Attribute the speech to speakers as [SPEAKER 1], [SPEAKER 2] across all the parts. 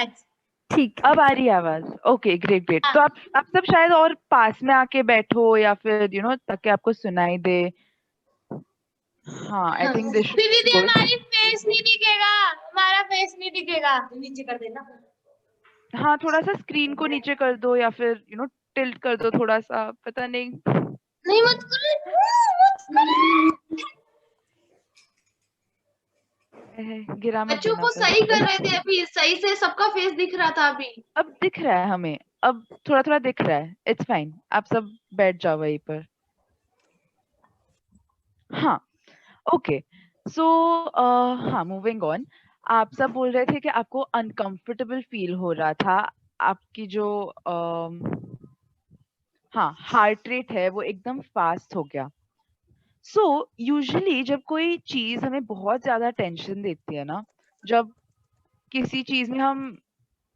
[SPEAKER 1] आवाज?
[SPEAKER 2] ठीक है।
[SPEAKER 3] अब आ रही है आवाज? Okay, great great. तो आप सब शायद और पास में आके बैठो या फिर ताकि आपको सुनाई दे। हाँ, आई थिंक दिस शुड
[SPEAKER 1] दीदी
[SPEAKER 3] बी गुड।
[SPEAKER 1] हमारी फेस नहीं दिखेगा, हमारा फेस नहीं दिखेगा। नीचे कर देना।
[SPEAKER 3] हाँ, थोड़ा सा स्क्रीन को नीचे कर दो या फिर टिल्ट कर दो थोड़ा सा, पता नहीं।
[SPEAKER 1] नहीं मत करो।
[SPEAKER 3] गिरा मत
[SPEAKER 1] बच्चों
[SPEAKER 3] देना
[SPEAKER 1] को
[SPEAKER 3] पर।
[SPEAKER 1] सही कर रहे थे अभी, सही से सबका फेस दिख रहा था अभी।
[SPEAKER 3] अब दिख रहा है हमें, अब थोड़ा थोड़ा दिख रहा है, इट्स फाइन। आप सब बैठ जाओ वहीं पर। हाँ, ओके। सो हाँ, मूविंग ऑन। आप सब बोल रहे थे कि आपको अनकंफर्टेबल फील हो रहा था। आपकी जो हाँ, हार्ट रेट है वो एकदम फास्ट हो गया। सो यूजुअली जब कोई चीज हमें बहुत ज्यादा टेंशन देती है ना, जब किसी चीज में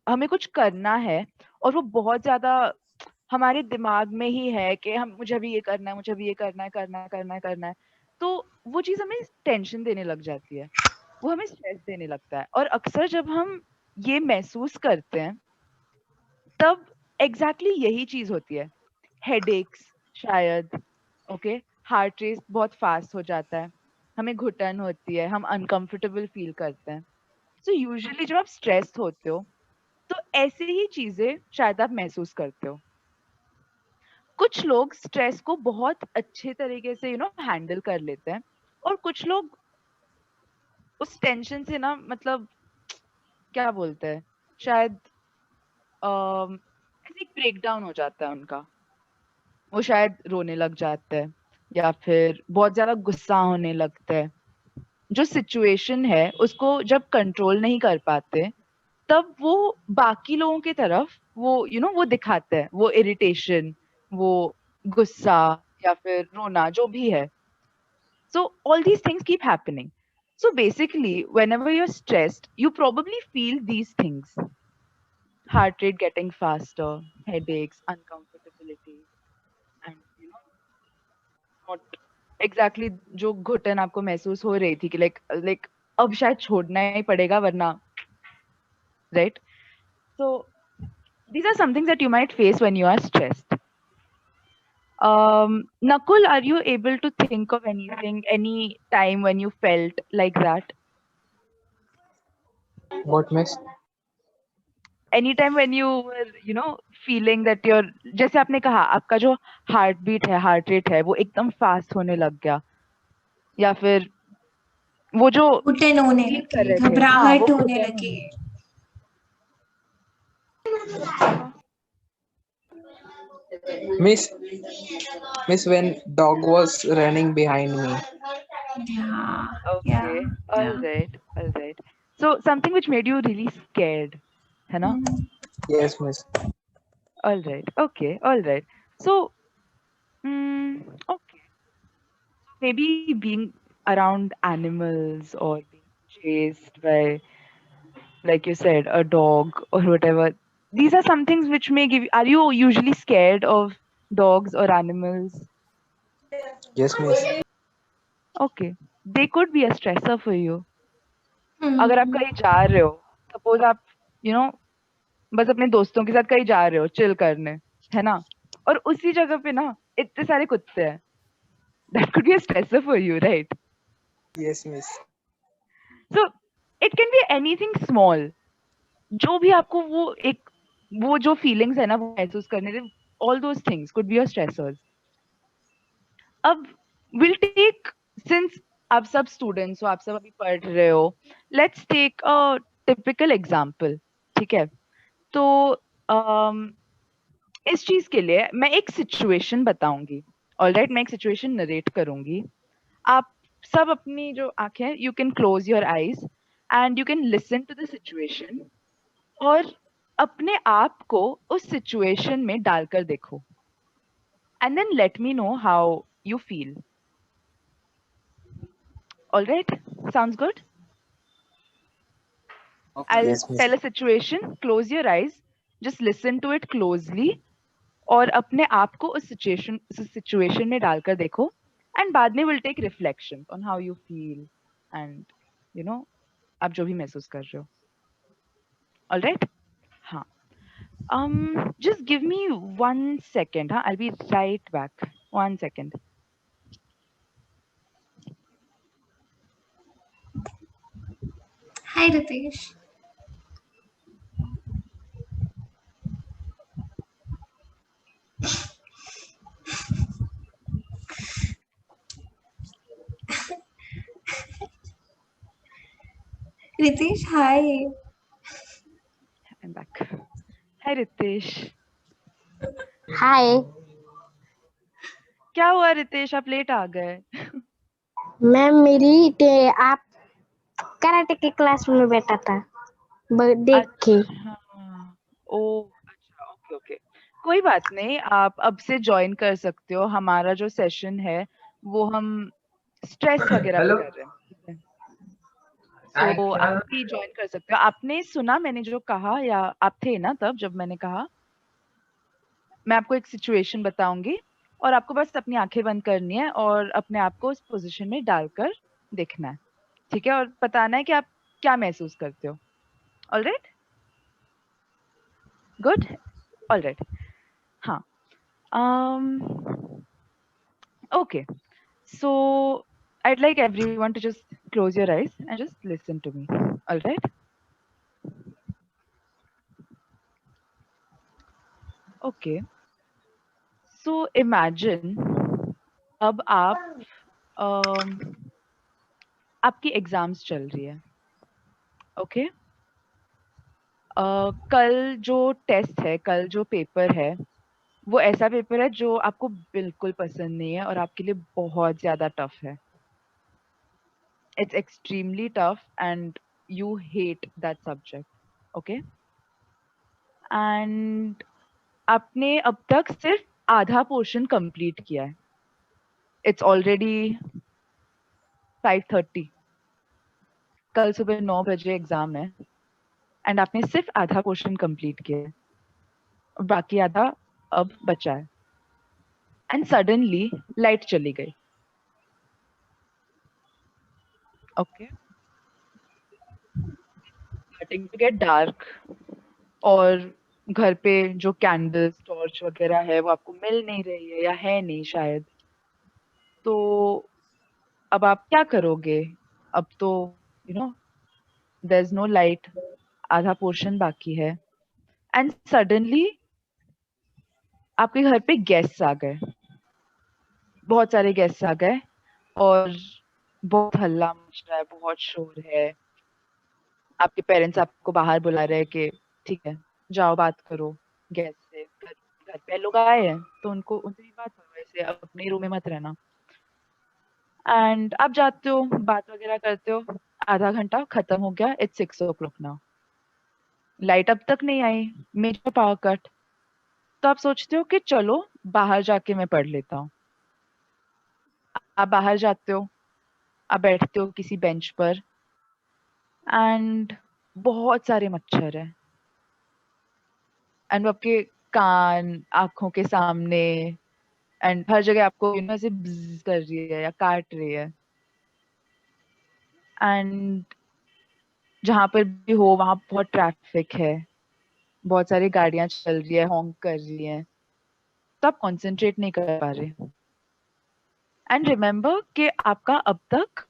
[SPEAKER 3] हमें कुछ करना है और वो बहुत ज्यादा हमारे दिमाग में ही है कि हम मुझे अभी ये करना है, मुझे अभी ये करना है, करना है, करना है, करना है, तो वो चीज हमें टेंशन देने लग जाती है, वो हमें स्ट्रेस देने लगता है। और अक्सर जब हम ये महसूस करते हैं तब एग्जैक्टली यही चीज होती है। हेडेक्स शायद, ओके, हार्ट रेट बहुत फास्ट हो जाता है, हमें घुटन होती है, हम अनकंफर्टेबल फील करते हैं। सो यूजुअली जब आप स्ट्रेस होते हो तो ऐसे ही चीजें शायद आप महसूस करते हो। कुछ लोग स्ट्रेस को बहुत अच्छे तरीके से हैंडल कर लेते हैं, और कुछ लोग उस टेंशन से ना, मतलब क्या बोलते हैं, शायद ऐसे एक ब्रेक डाउन हो जाता है उनका। वो शायद रोने लग जाते हैं या फिर बहुत ज्यादा गुस्सा होने लगते हैं। जो सिचुएशन है उसको जब कंट्रोल नहीं कर पाते तब वो बाकी लोगों की तरफ वो वो दिखाते हैं, वो इरिटेशन, वो गुस्सा या फिर रोना जो भी है। So all these things keep happening. So basically, whenever you're stressed, you probably feel these things: heart rate getting faster, headaches, uncomfortability, and not exactly जो घुटन आपको महसूस हो रही थी कि like अब शायद छोड़ना ही पड़ेगा वरना, right? So these are some things that you might face when you are stressed. Nakul, are you able to think of anything, any time when you felt like that?
[SPEAKER 4] What, miss?
[SPEAKER 3] Anytime when you were feeling that your, जैसे आपने कहा आपका जो heart beat है, heart rate है, वो एकदम fast होने लग गया, या फिर वो जो
[SPEAKER 2] घुटन होने
[SPEAKER 3] फील कर
[SPEAKER 2] लगी,
[SPEAKER 3] रहे थे, हाँ, वो
[SPEAKER 2] घबराहट होने
[SPEAKER 3] घुटन
[SPEAKER 2] लगी।
[SPEAKER 4] Miss, when dog was running behind me.
[SPEAKER 2] Yeah,
[SPEAKER 3] Okay, all
[SPEAKER 2] yeah.
[SPEAKER 3] right, all right. So something which made you really scared, है ना?
[SPEAKER 4] Yes, miss.
[SPEAKER 3] All right, okay, all right. So, okay, maybe being around animals or being chased by, like you said, a dog or whatever. These are some things which may give you. Are you usually scared of dogs or animals?
[SPEAKER 4] Yes, miss.
[SPEAKER 3] Okay, they could be a stressor for you. अगर आप कहीं जा रहे हो, suppose आप you know बस अपने दोस्तों के साथ कहीं जा रहे हो चिल करने, है ना, और उसी जगह पे ना इतने सारे कुत्ते हैं, that could be a stressor for you, right?
[SPEAKER 4] Yes, miss.
[SPEAKER 3] So it can be anything small. जो भी आपको वो जो फीलिंग्स है ना वो महसूस करने दे, all those things could be your stressors. अब we'll take, since आप सब स्टूडेंट्स हो, आप सब अभी पढ़ रहे हो, let's take a typical example, ठीक है? तो इस चीज के लिए मैं एक सिचुएशन बताऊंगी, ऑलराइट, मैं एक सिचुएशन नरेट करूंगी। आप सब अपनी जो आंखें, you can close your eyes and you can listen to the situation, और अपने आप को उस सिचुएशन में डालकर देखो, and then let me know how you feel. Alright, sounds good? I'll
[SPEAKER 4] Yes, miss.
[SPEAKER 3] tell a situation, close your eyes, just listen to it closely, और अपने आप को उस सिचुएशन में डालकर देखो, एंड बाद में will take reflection on how you feel and आप जो भी महसूस कर रहे हो। Alright? Just give me 1 second, huh? I'll be right back. 1 second.
[SPEAKER 2] Hi, Ritesh. Ritesh, hi.
[SPEAKER 3] I'm back. Hi Ritesh.
[SPEAKER 5] Hi
[SPEAKER 3] क्या हुआ रितेश, आप लेट आ गए?
[SPEAKER 5] मैम आप कराटे के क्लास में बैठा था देख के।
[SPEAKER 3] अच्छा, ओ अच्छा, ओके ओके, कोई बात नहीं, आप अब से ज्वाइन कर सकते हो। हमारा जो सेशन है वो हम स्ट्रेस वगैरह पे
[SPEAKER 4] हेलो
[SPEAKER 3] कर रहे हैं, ठीक है? तो आप भी ज्वाइन कर सकते हो। आपने सुना मैंने जो कहा, या आप थे ना तब जब मैंने कहा? मैं आपको एक सिचुएशन बताऊंगी और आपको बस अपनी आंखें बंद करनी है और अपने आप को उस पोजीशन में डालकर देखना है, ठीक है? और बताना है कि आप क्या महसूस करते हो। ऑलराइट, गुड, ऑलराइट, हाँ। Okay, so I'd like everyone to just close your eyes and just listen to me. All right? Okay. So imagine अब आप um, आपकी एग्जाम्स चल रही है, ओके? कल जो टेस्ट है, कल जो पेपर है, वो ऐसा पेपर है जो आपको बिल्कुल पसंद नहीं है और आपके लिए बहुत ज्यादा टफ है. It's extremely tough and you hate that subject, okay? And आपने अब तक सिर्फ आधा पोर्शन कंप्लीट किया है. It's already 5:30. कल सुबह 9 बजे एग्जाम है एंड आपने सिर्फ आधा पोर्शन कंप्लीट किया है, और बाकी आधा अब बचा है. एंड सडनली लाइट चली गई. Okay, starting to get dark, और घर पे जो कैंडल्स टॉर्च वगैरह है वो आपको मिल नहीं रही है, या है नहीं शायद. तो अब आप क्या करोगे? अब तो you know there is no light, आधा पोर्शन बाकी है, एंड सडनली आपके घर पे गेस्ट्स आ गए. बहुत सारे गेस्ट्स आ गए और बहुत हल्ला मच रहा है, बहुत शोर है. आपके पेरेंट्स आपको बाहर बुला रहे हैं कि ठीक है, जाओ बात करो गेस्ट से. घर पे लोग आए हैं तो उनको उनसे ही बात करो, ऐसे अपने रूम में मत रहना. एंड आप जाते हो, बात वगैरह करते हो. आधा घंटा खत्म हो गया. It's 6 o'clock now. लाइट अब तक नहीं आई, मेजर पावर कट. तो आप सोचते हो कि चलो बाहर जाके मैं पढ़ लेता हूँ. आप बाहर जाते हो, आप बैठते हो किसी बेंच पर, एंड बहुत सारे मच्छर है, एंड वो आपके कान, आंखों के सामने, एंड हर जगह आपको ऐसे bzzz कर रही है या काट रही है. एंड जहां पर भी हो वहां बहुत ट्रैफिक है, बहुत सारी गाड़ियां चल रही है, हॉन्क कर रही है. तो आप कॉन्सेंट्रेट नहीं कर पा रहे. एंड रिमेम्बर कि आपका अब तक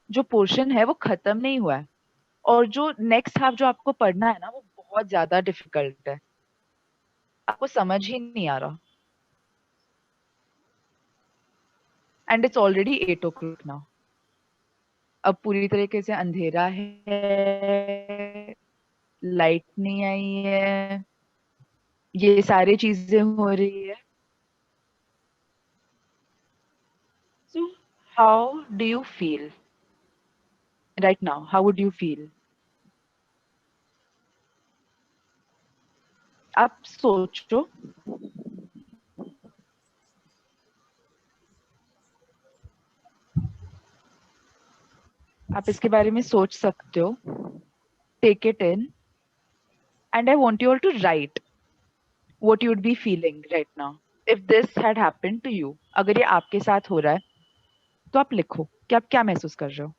[SPEAKER 3] जो पोर्शन है वो खत्म नहीं हुआ है, और जो नेक्स्ट हाफ जो आपको पढ़ना है ना वो बहुत ज्यादा डिफिकल्ट है. आपको समझ ही नहीं आ रहा. And it's already 8 o'clock now. अब पूरी तरीके से अंधेरा है, लाइट नहीं आई है, ये सारी चीजें हो रही है. So how do you feel right now? How would you feel? आप सोचो. आप इसके बारे में सोच सकते हो. Take it in, and I want you all to write what you would be feeling right now if this had happened to you. अगर ये आपके साथ हो रहा है तो आप लिखो कि आप क्या महसूस कर रहे हो.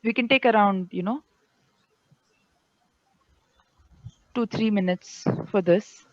[SPEAKER 3] We can take around, 2-3 minutes for this.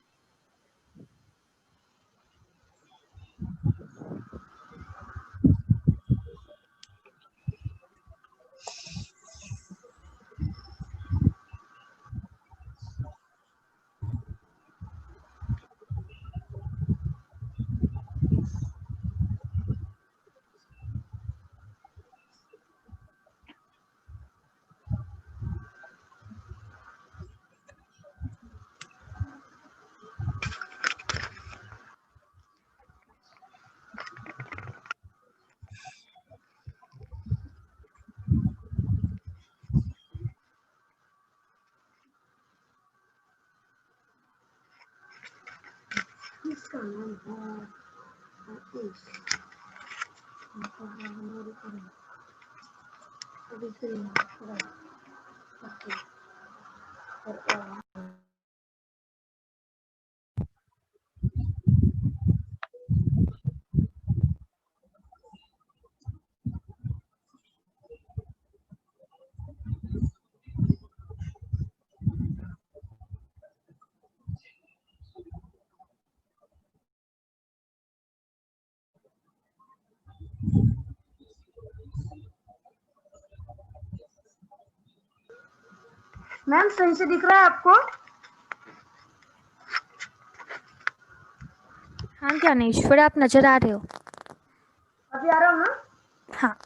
[SPEAKER 5] Ma'am सही से दिख रहा है आपको?
[SPEAKER 2] हाँ ज्ञानेश्वर, आप नजर आ रहे हो?
[SPEAKER 5] अभी आ रहा हूँ ना?
[SPEAKER 2] हाँ।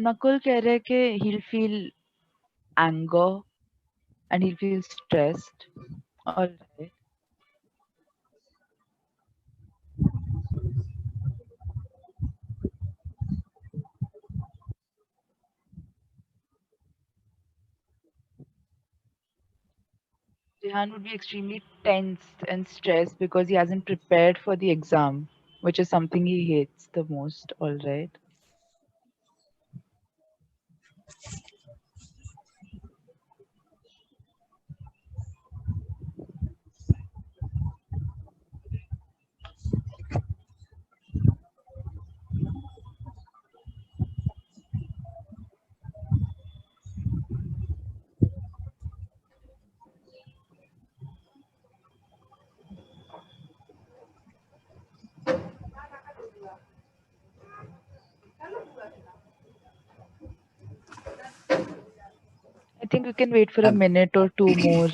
[SPEAKER 3] नकुल कह रहे हैं कि he'll feel anger and he'll feel stressed. All right. Rehan would be extremely tense and stressed because he hasn't prepared for the exam, which is something he hates the most. All right. I think we can wait for a minute or two more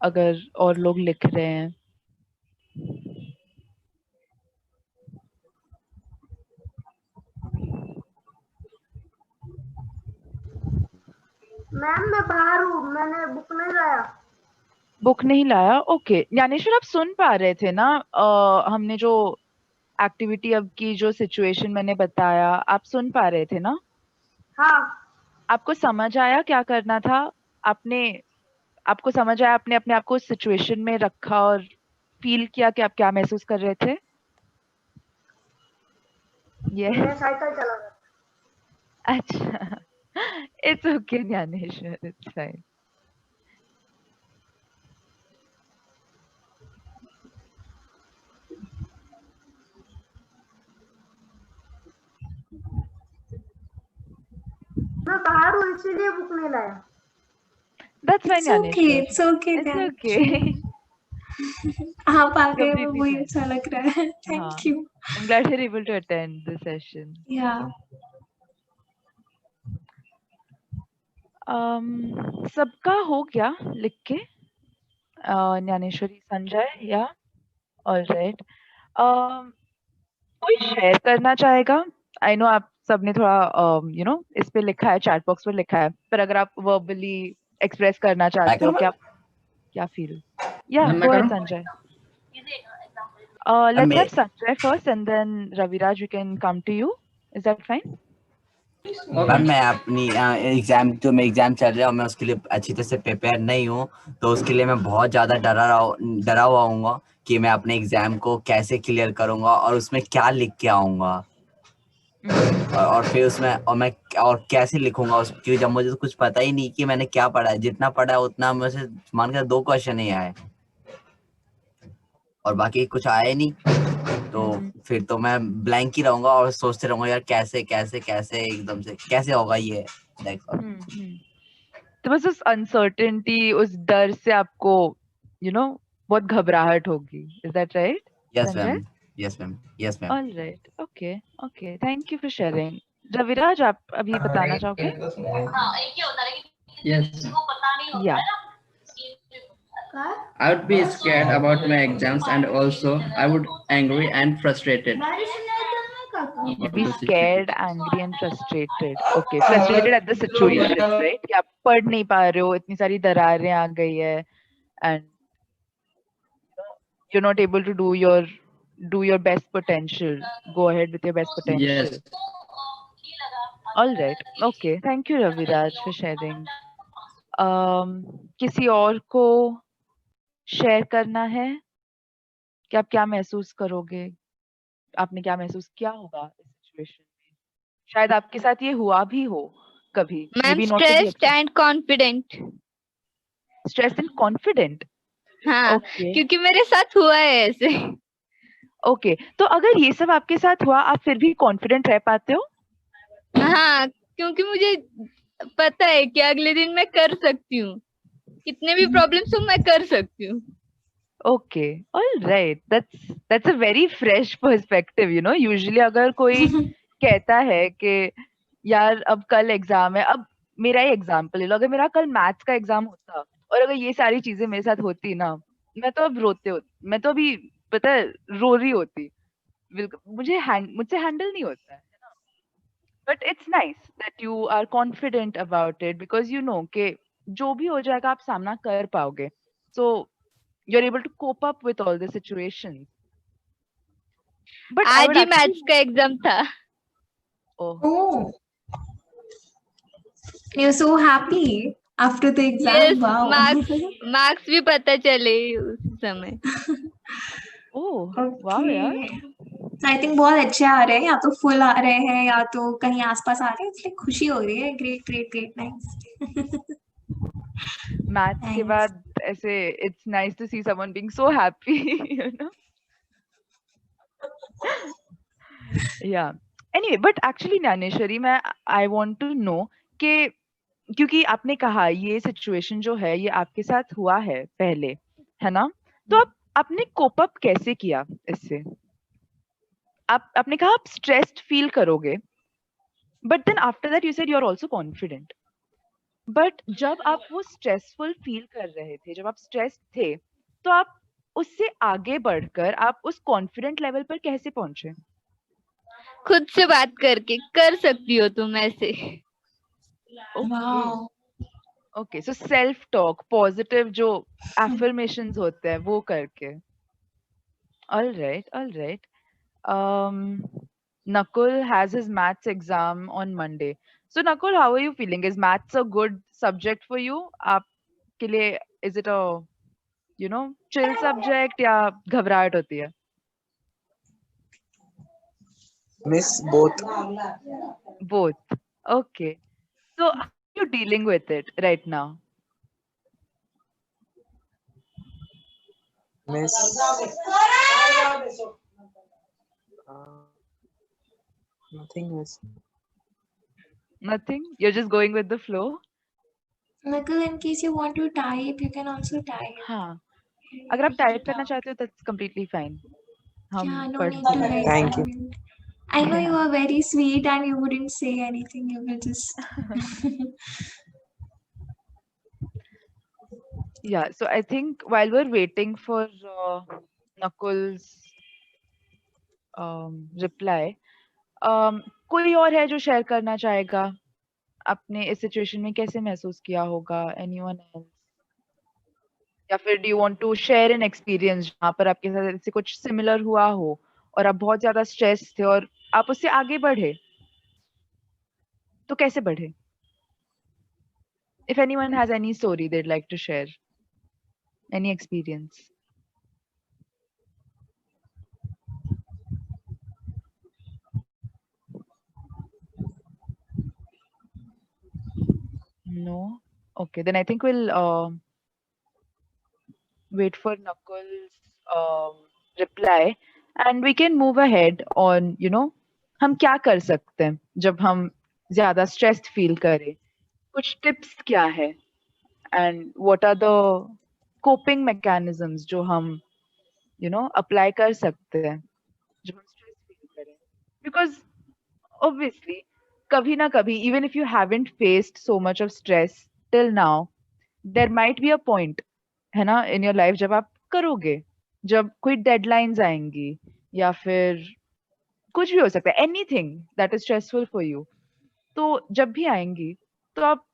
[SPEAKER 3] अगर और लोग लिख रहे हैं.
[SPEAKER 5] Ma'am मैं बाहर हूँ, मैंने बुक नहीं लाया।
[SPEAKER 3] बुक नहीं लाया? ओके. ज्ञानेश्वर, आप सुन पा रहे थे ना? हमने जो एक्टिविटी अब की, जो सिचुएशन मैंने बताया, आप सुन पा रहे थे ना?
[SPEAKER 5] हाँ।
[SPEAKER 3] आपको समझ आया क्या करना था? आपको समझ आया? आपने अपने आप को उस सिचुएशन में रखा और फील किया कि आप क्या महसूस कर रहे थे?
[SPEAKER 5] मैं साइकिल चला रहा था।
[SPEAKER 3] अच्छा. It's okay, Dnyaneshwar. It's fine.
[SPEAKER 5] मैं बाहर हूँ इसीलिए बुक नहीं लाया।
[SPEAKER 3] That's fine,
[SPEAKER 2] It's okay,
[SPEAKER 3] Dnyaneshwar.
[SPEAKER 2] it's okay
[SPEAKER 3] It's
[SPEAKER 2] then.
[SPEAKER 3] okay.
[SPEAKER 2] आप आ गए, वो
[SPEAKER 3] Completely
[SPEAKER 2] वही
[SPEAKER 3] fine.
[SPEAKER 2] अच्छा लग रहा है.
[SPEAKER 3] हाँ.
[SPEAKER 2] Thank you.
[SPEAKER 3] I'm glad you're able to attend the session.
[SPEAKER 2] Yeah.
[SPEAKER 3] सबका हो गया लिख के? ज्ञानेश्वरी, संजय, या? All right. कोई शेयर करना चाहेगा? आई नो आप सबने थोड़ा इस पे लिखा है, चैट बॉक्स पर लिखा है, पर अगर आप वर्बली एक्सप्रेस करना चाहते हो, क्या फील? या go ahead Sanjay. Let's have Sanjay first and then Raviraj, we can come to you. Is that fine?
[SPEAKER 6] Ma'am मैं अपनी एग्जाम जो मैं एग्जाम चल रहा हूँ मैं उसके लिए अच्छी तरह से प्रिपेयर नहीं हूँ, तो उसके लिए मैं बहुत ज्यादा डरा हुआ हूँ कि मैं अपने एग्जाम को कैसे क्लियर करूंगा और उसमें क्या लिख के आऊंगा और फिर उसमें और कैसे लिखूंगा क्योंकि जब मुझे तो कुछ पता ही नहीं कि मैंने क्या पढ़ा है, जितना पढ़ा है उतना मुझे मान के 2 क्वेश्चन ही आए और बाकी कुछ आया ही नहीं, तो फिर तो मैं ब्लैंक ही रहूंगा और सोचते रहूंगा यार कैसे कैसे कैसे एकदम से कैसे होगा ये।
[SPEAKER 3] तो बस उस अनसर्टेनिटी, उस डर से आपको बहुत घबराहट होगी. Is that right?
[SPEAKER 6] Yes ma'am, yes ma'am, yes ma'am.
[SPEAKER 3] All right. Okay. Okay. Thank you for sharing. Raviraj, आप अभी बताना चाहोगे?
[SPEAKER 7] Yes.
[SPEAKER 3] Yeah.
[SPEAKER 7] I would be scared about my exams and also I would angry and frustrated.
[SPEAKER 3] Be scared, angry and frustrated. Okay. Frustrated at the situation, right? कि आप पढ़ नहीं पा रहे हो, इतनी सारी दरारें आ गई है and you're not able to do your best potential. Go ahead with your best potential.
[SPEAKER 7] Yes.
[SPEAKER 3] All right. Okay. Thank you, Raviraj, for sharing. किसी और को शेयर करना है कि आप क्या महसूस करोगे, आपने क्या महसूस किया होगा इस सिचुएशन में? शायद आपके साथ ये हुआ भी हो कभी.
[SPEAKER 8] Ma'am
[SPEAKER 3] Maybe not to the
[SPEAKER 8] stressed
[SPEAKER 3] extent.
[SPEAKER 8] And confident.
[SPEAKER 3] Stressed and confident.
[SPEAKER 8] हाँ,
[SPEAKER 3] Okay.
[SPEAKER 8] क्योंकि मेरे साथ हुआ है ऐसे.
[SPEAKER 3] Okay. तो अगर ये सब आपके साथ हुआ, आप फिर भी कॉन्फिडेंट रह पाते हो?
[SPEAKER 8] हाँ, क्योंकि मुझे पता है कि अगले दिन मैं कर सकती हूँ, कितने भी प्रॉब्लम्स हो मैं कर सकती हूँ.
[SPEAKER 3] Okay, all right. That's a very fresh perspective, Usually अगर कोई कहता है कि यार अब कल एग्जाम है, अब मेरा ही एग्जाम्पल ले लो, अगर मेरा कल मैथ्स का एग्जाम होता और अगर ये सारी चीजें मेरे साथ होती ना, मैं तो अब मैं तो अभी पता है रो रही होती. मुझसे हैंडल नहीं होता है ना. But it's nice that you are confident about it because you know कि जो भी हो जाएगा आप सामना कर पाओगे. So you're able to cope up with all the situations. But I
[SPEAKER 8] आज
[SPEAKER 3] would
[SPEAKER 8] ही
[SPEAKER 3] actually...
[SPEAKER 8] मैथ्स का एग्जाम था.
[SPEAKER 2] Oh, you're so happy after the exam.
[SPEAKER 8] Yes,
[SPEAKER 2] Wow.
[SPEAKER 8] Marks भी पता चले उस समय.
[SPEAKER 3] Oh, wow यार.
[SPEAKER 2] I think बहुत अच्छे आ रहे हैं, या तो फुल आ रहे हैं या तो कहीं आसपास आ रहे हैं, इसलिए खुशी हो रही है. Great great great, nice.
[SPEAKER 3] Maths के बाद ऐसे it's nice to see someone being so happy, Yeah. Anyway, but actually Dnyaneshwari, I want to know कि क्योंकि आपने कहा ये सिचुएशन जो है ये आपके साथ हुआ है पहले, है ना? तो आपने कोप अप कैसे किया इससे? आपने कहा आप स्ट्रेस्ड फील करोगे, but then after that you said you are also confident. But जब आप वो स्ट्रेसफुल फील कर रहे थे, जब आप स्ट्रेस्ड थे, तो आप उससे आगे बढ़कर आप उस कॉन्फिडेंट लेवल पर कैसे पहुंचे?
[SPEAKER 8] खुद से बात करके, कर सकती हो तुम ऐसे.
[SPEAKER 3] Okay, so self talk, positive जो एफर्मेशंस होते हैं वो करके. All right. Nakul has his maths exam on Monday. So Nakul, how are you feeling? Is maths a good subject for you? आपके लिए is it a chill subject या घबराहट होती है?
[SPEAKER 4] Miss, both.
[SPEAKER 3] Both. Okay. So how are you dealing with it right now?
[SPEAKER 4] Miss. Nothing, Miss.
[SPEAKER 3] Nothing? You're just going with the flow?
[SPEAKER 2] Nakul, in case you want to type, you can also type.
[SPEAKER 3] हाँ, अगर आप type करना चाहते हो that's completely fine.
[SPEAKER 2] Yeah, no
[SPEAKER 3] पढ़
[SPEAKER 2] need to
[SPEAKER 3] सकते हैं.
[SPEAKER 2] write.
[SPEAKER 4] Thank you.
[SPEAKER 2] I know you are very sweet and you wouldn't say anything. You will just.
[SPEAKER 3] Yeah, so I think while we're waiting for Nakul's reply, कोई और है जो share करना चाहेगा? आपने इस सिचुएशन में कैसे महसूस किया होगा? Anyone else? या फिर do you want to share an experience जहाँ पर आपके साथ ऐसे कुछ सिमिलर हुआ हो और आप बहुत ज्यादा स्ट्रेस थे और आप उससे आगे बढ़े? तो कैसे बढ़े? If anyone has any story they'd like to share, any experience. No? Okay, then I think we'll wait for Nakul's reply and we can move ahead on, हम क्या कर सकते हैं जब हम ज्यादा stressed feel करें? कुछ tips क्या है? And what are the coping mechanisms जो हम, apply कर सकते हैं जब हम stress feel करें? Because obviously, कभी ना कभी, even if you haven't faced so much of stress till now, there might be a point, है ना, in your life जब आप करोगे, जब कोई deadlines आएंगी या फिर कुछ भी हो सकता है, anything that is stressful for you, तो जब भी आएंगी तो आप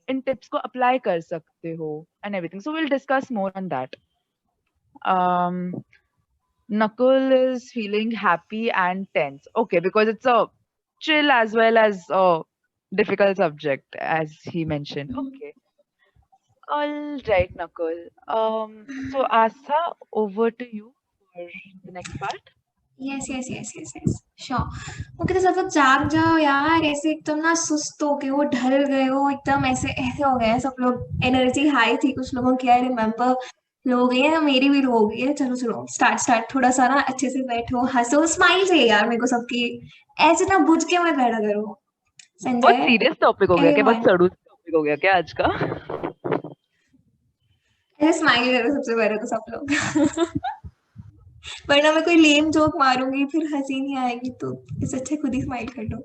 [SPEAKER 3] इन टिप्स को अप्लाई कर सकते हो and everything. So we'll discuss more on that. Nakul is feeling happy and tense. Okay, because it's a chill as well as a difficult subject, as he mentioned. Okay. All right, Nakul. So Asa, over to you for the next part.
[SPEAKER 2] Yes. Sure. वो कहते सब लोग जाग जाओ यार, ऐसे एकदम ना सुस्त हो गए हो, ढल गए हो, एकदम ऐसे हो गए सब लोग, एनर्जी हाई थी कुछ लोगों की, आई रिमेम्बर, लो गई है, मेरी भी लो हो गई है। चलो स्टार्ट, थोड़ा सा ना अच्छे से बैठो, हंसो, स्माइल चाहिए यार मेरे को सबकी, ऐसे ना बुझ के मत बैठा करो।
[SPEAKER 3] बहुत
[SPEAKER 2] संजय,
[SPEAKER 3] सीरियस टॉपिक हो गया क्या? बहुत
[SPEAKER 2] everyone,
[SPEAKER 3] सड़ू टॉपिक हो गया क्या आज का?
[SPEAKER 2] ऐसे स्माइल करो सबसे पहले तो सब लोग वरना मैं कोई लेम जोक मारूंगी फिर हंसी नहीं आएगी, तो इससे अच्छा खुद ही स्माइल कर लो।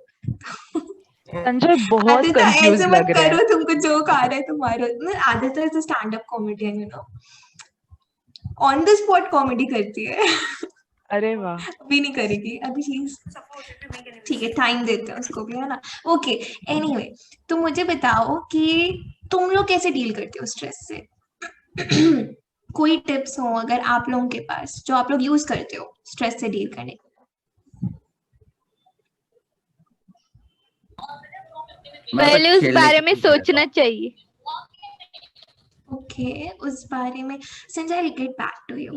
[SPEAKER 3] संजय बहुत
[SPEAKER 2] आदित्य
[SPEAKER 3] कंफ्यूज
[SPEAKER 2] ऐसे मत
[SPEAKER 3] लग रहा है।
[SPEAKER 2] करो, तुमको जोक आ रहा है तो मारो। Aditya is a stand up comedian, on the spot comedy करती है।
[SPEAKER 3] अरे वाह,
[SPEAKER 2] अभी नहीं करेगी, अभी ठीक है, टाइम देते हैं उसको भी, है ना। ओके, एनीवे, तो मुझे बताओ कि तुम लोग कैसे डील करते हो स्ट्रेस से? कोई टिप्स हो अगर आप लोगों के पास जो आप लोग यूज करते हो स्ट्रेस से डील करने?
[SPEAKER 8] पहले उस बारे में सोचना चाहिए।
[SPEAKER 2] ओके, उस बारे में, Sanjay, I get back to you.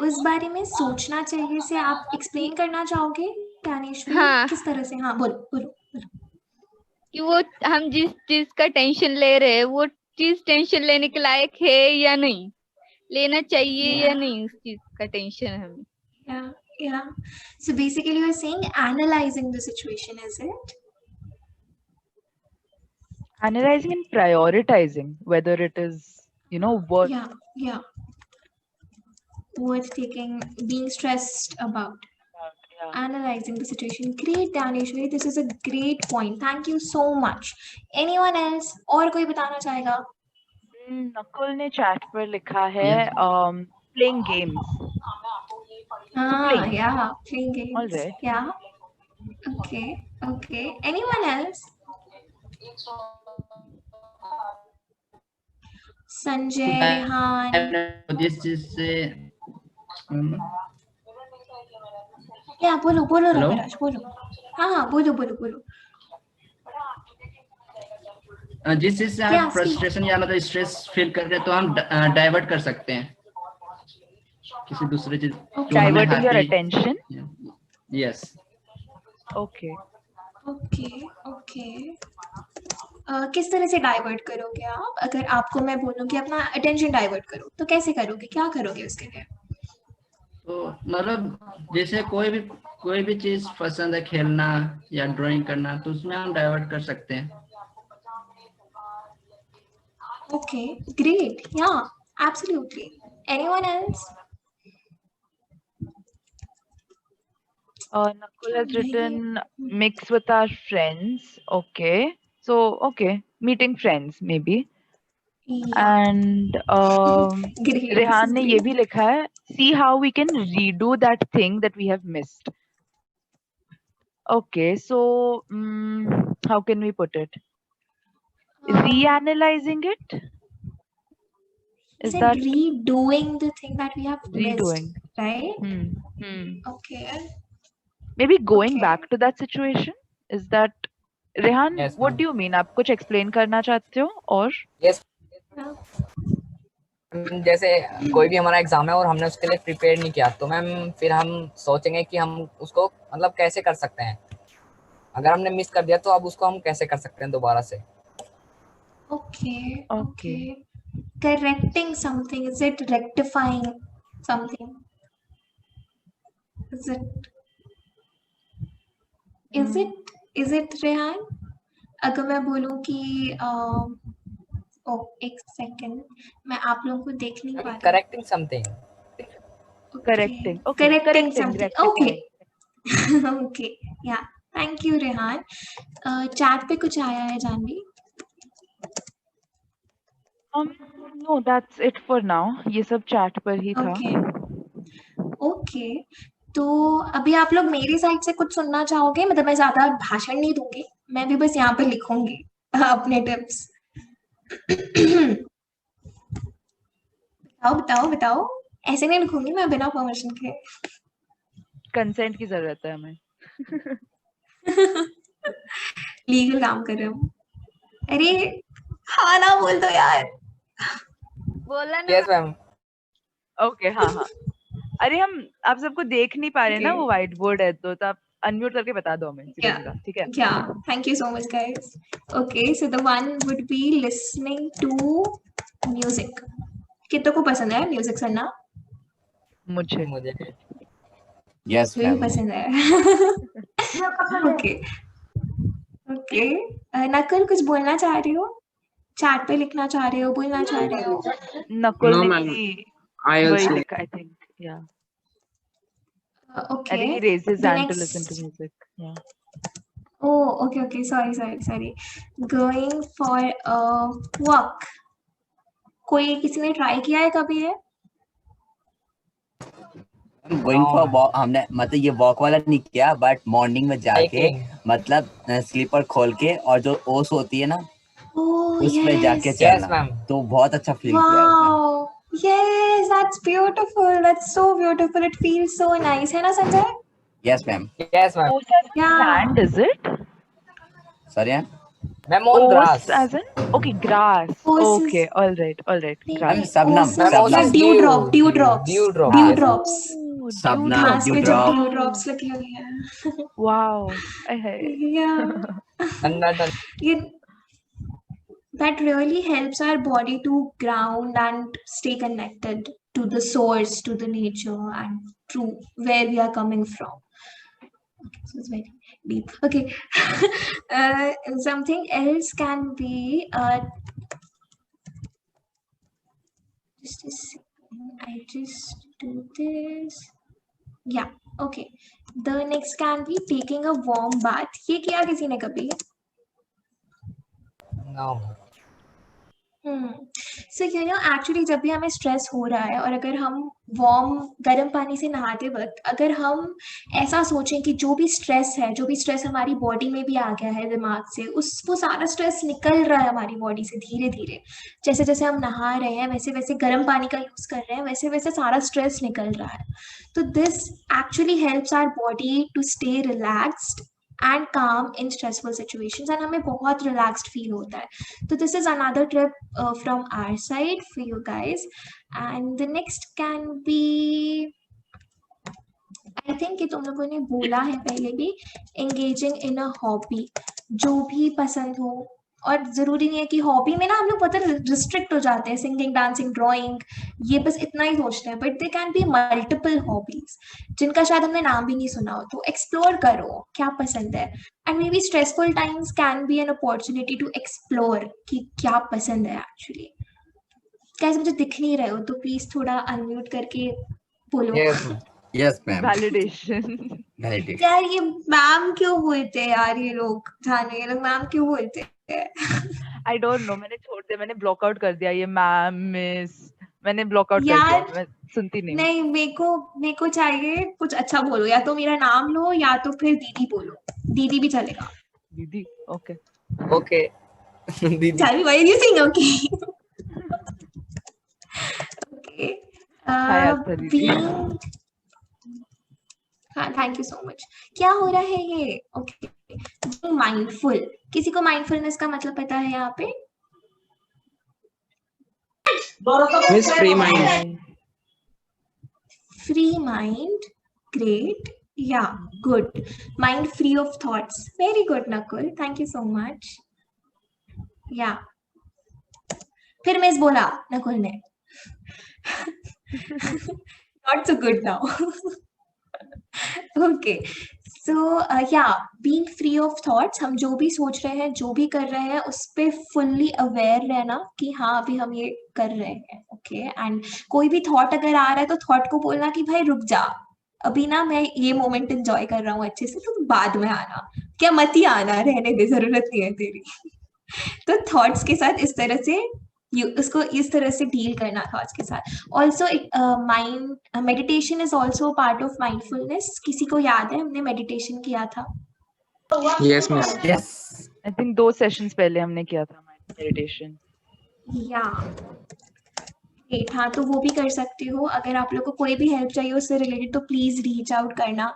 [SPEAKER 2] उस बारे में सोचना चाहिए से आप एक्सप्लेन करना चाहोगे ज्ञानेश्वरी?
[SPEAKER 8] हाँ।
[SPEAKER 2] किस तरह से? हाँ, बोलो।
[SPEAKER 8] कि वो हम जिस चीज का टेंशन ले रहे हैं वो चीज टेंशन लेने के लायक है या नहीं, लेना चाहिए या नहीं उस चीज का टेंशन हमें।
[SPEAKER 2] Yeah. So basically you are saying analyzing the situation, is it?
[SPEAKER 3] analyzing and prioritizing whether it is, worth.
[SPEAKER 2] Yeah. Worth taking, being stressed about.
[SPEAKER 3] Yeah.
[SPEAKER 2] Analyzing the situation. Great, Daneshwari. This is a great point. Thank you so much. Anyone else? और कोई बताना चाहेगा?
[SPEAKER 3] नकुल ने chat पर लिखा है playing games.
[SPEAKER 2] Yeah, playing games.
[SPEAKER 3] All right.
[SPEAKER 2] Yeah. Okay. Anyone else? Sanjay, Rehan,
[SPEAKER 7] जिस चीज से
[SPEAKER 2] या बोलो
[SPEAKER 7] Hello?
[SPEAKER 2] रविराज, बोलो। हाँ, बोलो।
[SPEAKER 7] जिस चीज से
[SPEAKER 2] Yeah,
[SPEAKER 7] आप फ्रस्ट्रेशन या मतलब स्ट्रेस फील कर रहे हैं तो हम डाइवर्ट कर सकते हैं किसी दूसरे चीज,
[SPEAKER 3] Diverting your attention.
[SPEAKER 7] Yes.
[SPEAKER 3] Okay.
[SPEAKER 2] किस तरह से डाइवर्ट करोगे आप? अगर आपको मैं बोलूं कि अपना अटेंशन डाइवर्ट करो, तो कैसे करोगे? क्या करोगे उसके लिए?
[SPEAKER 7] तो मतलब जैसे कोई भी चीज पसंद है, खेलना या ड्राइंग करना, तो उसमें हम डाइवर्ट कर सकते हैं।
[SPEAKER 2] Okay, great. Yeah, absolutely. Anyone else?
[SPEAKER 3] Nakul has written mix with our friends. Okay. So, meeting friends maybe.
[SPEAKER 2] Yeah.
[SPEAKER 3] And
[SPEAKER 2] Great.
[SPEAKER 3] Rehan ने ये भी लिखा है, see how we can redo that thing that we have missed. Okay, so how can we put it? Reanalyzing it? Is that
[SPEAKER 2] redoing the thing that we have
[SPEAKER 3] redoing?
[SPEAKER 2] missed, right? Okay.
[SPEAKER 3] Maybe going
[SPEAKER 2] Okay.
[SPEAKER 3] back to that situation? Is that Rehan,
[SPEAKER 4] Yes,
[SPEAKER 3] what
[SPEAKER 4] ma'am.
[SPEAKER 3] Do you mean? आप कुछ explain करना चाहते हो? और
[SPEAKER 4] Yes. जैसे कोई भी हमारा एग्जाम है और हमने उसके लिए प्रिपेयर नहीं किया, तो मैम फिर हम सोचेंगे कि हम उसको मतलब कैसे कर सकते हैं। अगर हमने मिस कर दिया तो अब उसको हम कैसे कर सकते हैं दोबारा से।
[SPEAKER 2] Okay,
[SPEAKER 3] Okay.
[SPEAKER 2] okay. Correcting something, is it rectifying something? Is it is it Rehan? अगर मैं बोलूँ कि एक सेकेंड, मैं आप लोगों को देख नहीं पा रही।
[SPEAKER 4] Correcting something.
[SPEAKER 3] correcting. Okay,
[SPEAKER 2] Correcting
[SPEAKER 3] correcting,
[SPEAKER 2] something.
[SPEAKER 3] rectifying.
[SPEAKER 2] Okay. Okay. Yeah. Thank you, Rehan. Chat पे कुछ आया है Janvi?
[SPEAKER 3] No, that's it for now. ये सब chat पर ही था.
[SPEAKER 2] Okay. Okay. तो अभी आप लोग मेरी साइड से कुछ सुनना चाहोगे? मतलब मैं ज्यादा भाषण नहीं दूंगी, मैं भी बस यहाँ पे लिखूंगी अपने टिप्स। बताओ बताओ, ऐसे नहीं लिखूंगी मैं बिना परमिशन के।
[SPEAKER 3] Consent की जरूरत है हमें.
[SPEAKER 2] लीगल काम कर रहे हो। अरे हाँ ना बोल दो यार।
[SPEAKER 8] बोला ना।
[SPEAKER 4] Yes ma'am.
[SPEAKER 3] Okay, हाँ. अरे हम आप सबको देख नहीं पा रहे ना, वो व्हाइट बोर्ड है, तो आप अनम्यूट करके बता दो हमें सीधा, ठीक है?
[SPEAKER 2] Yeah, thank you so much guys. Okay, so the one would be listening to music. कितनों को पसंद है म्यूजिक सुनना?
[SPEAKER 3] मुझे
[SPEAKER 6] यस
[SPEAKER 2] मुझे
[SPEAKER 6] मैम।
[SPEAKER 2] पसंद है। Okay. Okay. नकुल कुछ बोलना चाह रही हो? चैट पे लिखना चाह रहे हो, बोलना चाह रहे हो?
[SPEAKER 3] नकुल
[SPEAKER 4] No,
[SPEAKER 3] ने
[SPEAKER 4] ma'am.
[SPEAKER 3] भी
[SPEAKER 4] I
[SPEAKER 3] वही
[SPEAKER 4] also
[SPEAKER 3] लिखा, I think, yeah. I
[SPEAKER 2] Okay.
[SPEAKER 3] think he raised his
[SPEAKER 2] The
[SPEAKER 3] hand to
[SPEAKER 2] next-
[SPEAKER 3] listen to music. Yeah.
[SPEAKER 2] Oh, okay. Sorry. Going for a walk. कोई किसी ने ट्राई किया है कभी है?
[SPEAKER 6] गोइंग फॉर वॉक हमने मतलब ये वॉक वाला नहीं किया, बट मॉर्निंग में जाके
[SPEAKER 4] Hiking.
[SPEAKER 6] मतलब स्लीपर खोल के और जो ओस होती है ना
[SPEAKER 2] Oh,
[SPEAKER 6] उसमें जाके
[SPEAKER 2] yes.
[SPEAKER 6] चलना,
[SPEAKER 4] ma'am.
[SPEAKER 6] तो बहुत अच्छा फील किया उसने।
[SPEAKER 2] Wow. Yes, that's beautiful. That's so beautiful. It feels so nice. है ना Sanjay?
[SPEAKER 6] Yes ma'am.
[SPEAKER 4] Yes ma'am.
[SPEAKER 3] Os as in
[SPEAKER 2] Yeah.
[SPEAKER 3] sand, is it?
[SPEAKER 6] Sorry ma'am.
[SPEAKER 4] Ma'am on grass.
[SPEAKER 3] Os as in? Okay, grass.
[SPEAKER 2] Os is-
[SPEAKER 3] Okay, all right.
[SPEAKER 6] Ma'am Shabnam
[SPEAKER 2] Like dewdrops.
[SPEAKER 4] Dewdrop.
[SPEAKER 2] Dew
[SPEAKER 4] Yes.
[SPEAKER 2] drops.
[SPEAKER 3] Oh,
[SPEAKER 6] Sabna,
[SPEAKER 2] घास पे जो
[SPEAKER 6] dewdrop.
[SPEAKER 2] dew drops लगी हुई हैं।
[SPEAKER 3] Wow.
[SPEAKER 2] Yeah. That really helps our body to ground and stay connected to the source, to the nature, and to where we are coming from. Okay, so it's very deep. Okay. Something else can be just a second. I just do this. Yeah. Okay. The next can be taking a warm bath. ये किया किसी ने कभी?
[SPEAKER 4] No.
[SPEAKER 2] So you know actually जब भी हमें stress हो रहा है और अगर हम वार्म गर्म पानी से नहाते वक्त अगर हम ऐसा सोचें कि जो भी स्ट्रेस हमारी बॉडी में भी आ गया है दिमाग से, वो सारा स्ट्रेस निकल रहा है हमारी बॉडी से धीरे धीरे, जैसे जैसे हम नहा रहे हैं वैसे वैसे गर्म पानी का यूज कर रहे हैं वैसे वैसे सारा स्ट्रेस निकल रहा है। तो this actually helps our body to stay relaxed and calm in stressful situations and हमें बहुत relaxed feel होता है। तो this is another tip from our side for you guys, and the next can be, I think कि तुम लोगों ने बोला है पहले भी, engaging in a hobby, जो भी पसंद हो। और जरूरी नहीं है कि हॉबी में ना हम लोग बहुत रिस्ट्रिक्ट हो जाते हैं, सिंगिंग, डांसिंग, ड्राइंग, ये बस इतना ही सोचते हैं, but they can be multiple hobbies जिनका शायद हमने नाम भी नहीं सुना हो। तो एक्सप्लोर करो क्या पसंद है, and maybe stressful times can be an opportunity to explore कि क्या पसंद है एक्चुअली। कैसे मुझे दिख नहीं रहे हो तो प्लीज थोड़ा अनम्यूट करके बोलो।
[SPEAKER 6] Yes ma'am.
[SPEAKER 3] Validation.
[SPEAKER 2] यार ये मैम क्यों बोलते हैं यार, ये लोग जाने, ये लोग मैम क्यों बोलते हैं?
[SPEAKER 3] I don't know. मैंने छोड़ दिया, मैंने ब्लॉक आउट कर दिया ये मैम मिस, मैंने ब्लॉक आउट कर
[SPEAKER 2] यार,
[SPEAKER 3] दिया, मैं सुनती नहीं।
[SPEAKER 2] नहीं, मेरे को चाहिए कुछ अच्छा बोलो, या तो मेरा नाम लो या तो फिर दीदी बोलो, दीदी भी चलेगा।
[SPEAKER 3] दीदी, ओके
[SPEAKER 4] Okay. दीदी।
[SPEAKER 2] Tell me why are you saying okay? Okay.
[SPEAKER 3] हाय अच्छा दीदी।
[SPEAKER 2] हाँ, थैंक यू सो मच। क्या हो रहा है ये? ओके, माइंडफुल, किसी को माइंडफुलनेस का मतलब पता है यहाँ पे?
[SPEAKER 9] Miss free mind.
[SPEAKER 2] Free mind, great. Yeah, good. Mind free of thoughts. Very good, Nakul. Thank you so much. Yeah. फिर मिस बोला नकुल ने. Not so good now. Okay. So yeah, being free of thoughts, हम जो भी सोच रहे हैं, जो भी कर रहे हैं, उस पे fully aware रहना कि हाँ अभी हम ये कर रहे हैं. Okay. And कोई भी thought अगर आ रहा है तो thought को बोलना कि भाई रुक जा, अभी ना मैं ये मोमेंट एंजॉय कर रहा हूँ अच्छे से, तो बाद में आना, क्या मत ही आना, रहने दे, जरूरत नहीं है तेरी. तो थॉट्स के साथ इस तरह से उसको इस तरह से डील करना थॉट्स के साथ. Also mind meditation is also part of mindfulness. किसी को याद है हमने मेडिटेशन किया था?
[SPEAKER 9] Yes, miss.
[SPEAKER 6] Yes.
[SPEAKER 3] I think 2 sessions पहले हमने किया था मेडिटेशन.
[SPEAKER 2] या ग्रेट. हाँ, तो वो भी कर सकते हो. अगर आप लोग को कोई भी हेल्प चाहिए उससे रिलेटेड तो प्लीज रीच आउट करना.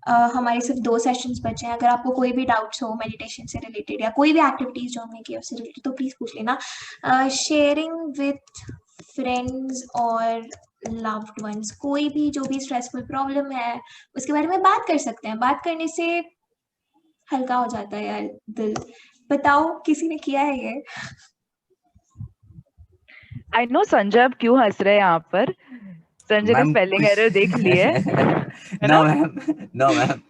[SPEAKER 2] हमारे सिर्फ 2 सेशंस बचे हैं. अगर आपको कोई भी डाउट्स हो मेडिटेशन से रिलेटेड या कोई भी एक्टिविटीज जो हमने की उससे रिलेटेड तो प्लीज पूछ लेना. शेयरिंग विथ फ्रेंड्स और लव्ड वंस, कोई भी जो भी स्ट्रेसफुल प्रॉब्लम है उसके बारे में बात कर सकते हैं. बात करने से हल्का हो जाता है यार दिल. बताओ किसी ने किया है ये?
[SPEAKER 3] आई नो संजय अब क्यों हंस रहे हैं यहाँ पर. संजय का
[SPEAKER 6] मैम
[SPEAKER 3] स्पेलिंग एरर देख लिए.
[SPEAKER 6] No ma'am, no ma'am.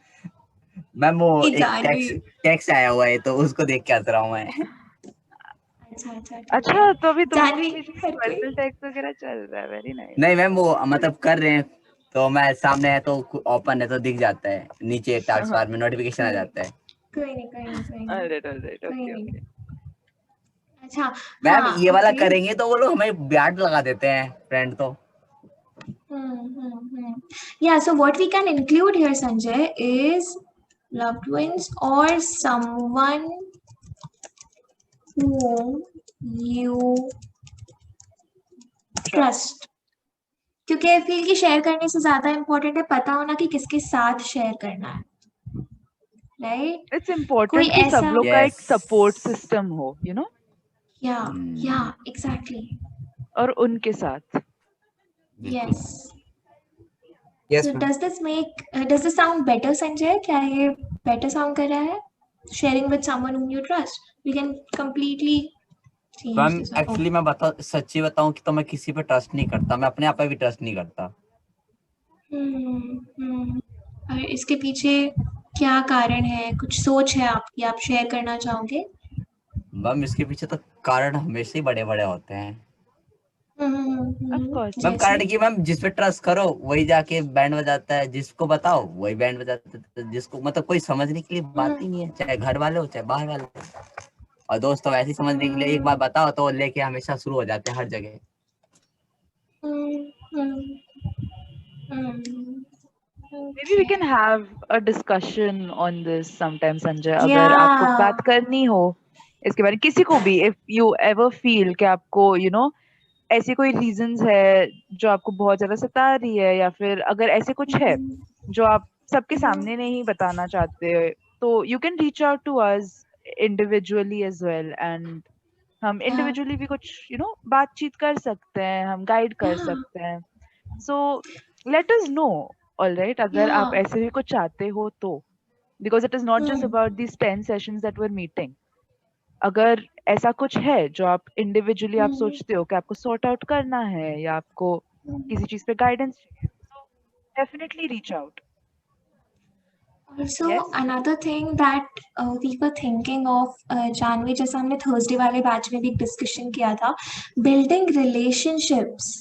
[SPEAKER 6] Ma'am वो
[SPEAKER 2] ये
[SPEAKER 6] एक
[SPEAKER 2] जानवी.
[SPEAKER 6] टेक्स्ट आया हुआ है तो उसको देख के हंस रहा हूँ मैं.
[SPEAKER 2] अच्छा अच्छा
[SPEAKER 3] अच्छा, तो अभी
[SPEAKER 2] जानवी
[SPEAKER 3] तुम्हारे पर्सनल टेक्स्ट वगैरह चल रहा है. Very nice.
[SPEAKER 6] नहीं मैम, वो मतलब कर रहे हैं तो मैं सामने है तो ओपन है तो दिख जाता है, नीचे टास्क बार में नोटिफिकेशन आ जाता है.
[SPEAKER 2] कोई नहीं कोई नहीं कोई नहीं.
[SPEAKER 3] ऑलराइट
[SPEAKER 2] कोई
[SPEAKER 3] ओके
[SPEAKER 2] नहीं.
[SPEAKER 3] ओके.
[SPEAKER 2] अच्छा
[SPEAKER 6] मैम
[SPEAKER 2] हाँ,
[SPEAKER 6] ये वाला
[SPEAKER 2] okay.
[SPEAKER 6] करेंगे तो वो लोग हमें ब्याज लगा देते हैं फ्रेंड तो.
[SPEAKER 2] Yeah, so what we can include here, Sanjay, is loved ones or someone whom you trust. क्योंकि आई फील कि शेयर करने से ज्यादा इम्पोर्टेंट है पता होना कि किसके साथ शेयर करना है. राइट?
[SPEAKER 3] इट्स इम्पोर्टेंट
[SPEAKER 2] कोई
[SPEAKER 3] कि सब
[SPEAKER 2] ऐसा.
[SPEAKER 3] लोग का एक
[SPEAKER 6] Yes.
[SPEAKER 3] सपोर्ट सिस्टम हो, यू नो,
[SPEAKER 2] या एग्जैक्टली.
[SPEAKER 3] और उनके साथ.
[SPEAKER 2] Yes.
[SPEAKER 4] Yes,
[SPEAKER 2] So
[SPEAKER 4] ma'am.
[SPEAKER 2] does this sound better, Sanjay? क्या ये better sound कर रहा है? Sharing with someone whom you trust. We can completely change
[SPEAKER 6] ma'am
[SPEAKER 2] this.
[SPEAKER 6] Actually मैं सच्ची बताऊं कि तो मैं किसी पे ट्रस्ट नहीं करता. मैं अपने आप पे भी ट्रस्ट नहीं करता.
[SPEAKER 2] और इसके पीछे क्या कारण है? कुछ सोच है आपकी, आप शेयर करना चाहोगे?
[SPEAKER 6] मैम इसके पीछे तो कारण हमेशा ही बड़े बड़े होते हैं.
[SPEAKER 3] Of course.
[SPEAKER 6] मैम कारण की मैम जिस पे ट्रस्ट करो वही जाके बैंड बजाता है, जिसको बताओ वही बैंड बजाता है, जिसको मतलब कोई समझने के लिए बात ही नहीं है, चाहे घर वाले हो चाहे बाहर वाले हो. और दोस्त तो ऐसे समझने के लिए एक बार बताओ तो लेके हमेशा शुरू हो जाते हैं हर जगह.
[SPEAKER 3] Maybe we can have a discussion on this sometime, Sanjay. अगर आपको
[SPEAKER 2] Yeah.
[SPEAKER 3] बात करनी हो इसके बारे में किसी को भी, if you ever feel कि आपको you know ऐसी कोई reasons है जो आपको बहुत ज्यादा सता रही है, या फिर अगर ऐसे कुछ है जो आप सबके सामने नहीं बताना चाहते, तो you can reach out to us individually as well, and हम individually भी कुछ you know बातचीत कर सकते हैं, हम guide कर
[SPEAKER 2] Yeah.
[SPEAKER 3] सकते हैं. So let us know. All right, अगर आप
[SPEAKER 2] Yeah.
[SPEAKER 3] ऐसे भी कुछ चाहते हो तो, because it is not just
[SPEAKER 2] Hmm.
[SPEAKER 3] about these 10 sessions that we're meeting. अगर ऐसा कुछ है जो आप individually आप सोचते हो कि आपको sort out करना है या आपको किसी चीज पे guidance चाहिए, so definitely reach out.
[SPEAKER 2] Also,
[SPEAKER 3] Yes.
[SPEAKER 2] another thing that we were thinking of, Janvi, जैसा हमने थर्सडे वाले बैच में भी डिस्कशन किया था, बिल्डिंग रिलेशनशिप्स.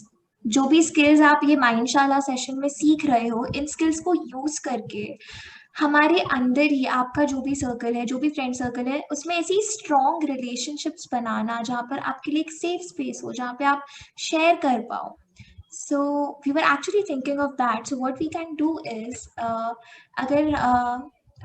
[SPEAKER 2] जो भी स्किल्स आप ये माइंडशाला सेशन में सीख रहे हो, इन स्किल्स को यूज करके हमारे अंदर ही आपका जो भी सर्कल है, जो भी फ्रेंड सर्कल है, उसमें ऐसी स्ट्रॉन्ग रिलेशनशिप्स बनाना जहाँ पर आपके लिए एक सेफ स्पेस हो, जहाँ पे आप शेयर कर पाओ. So we were actually thinking of that. So what we can do is,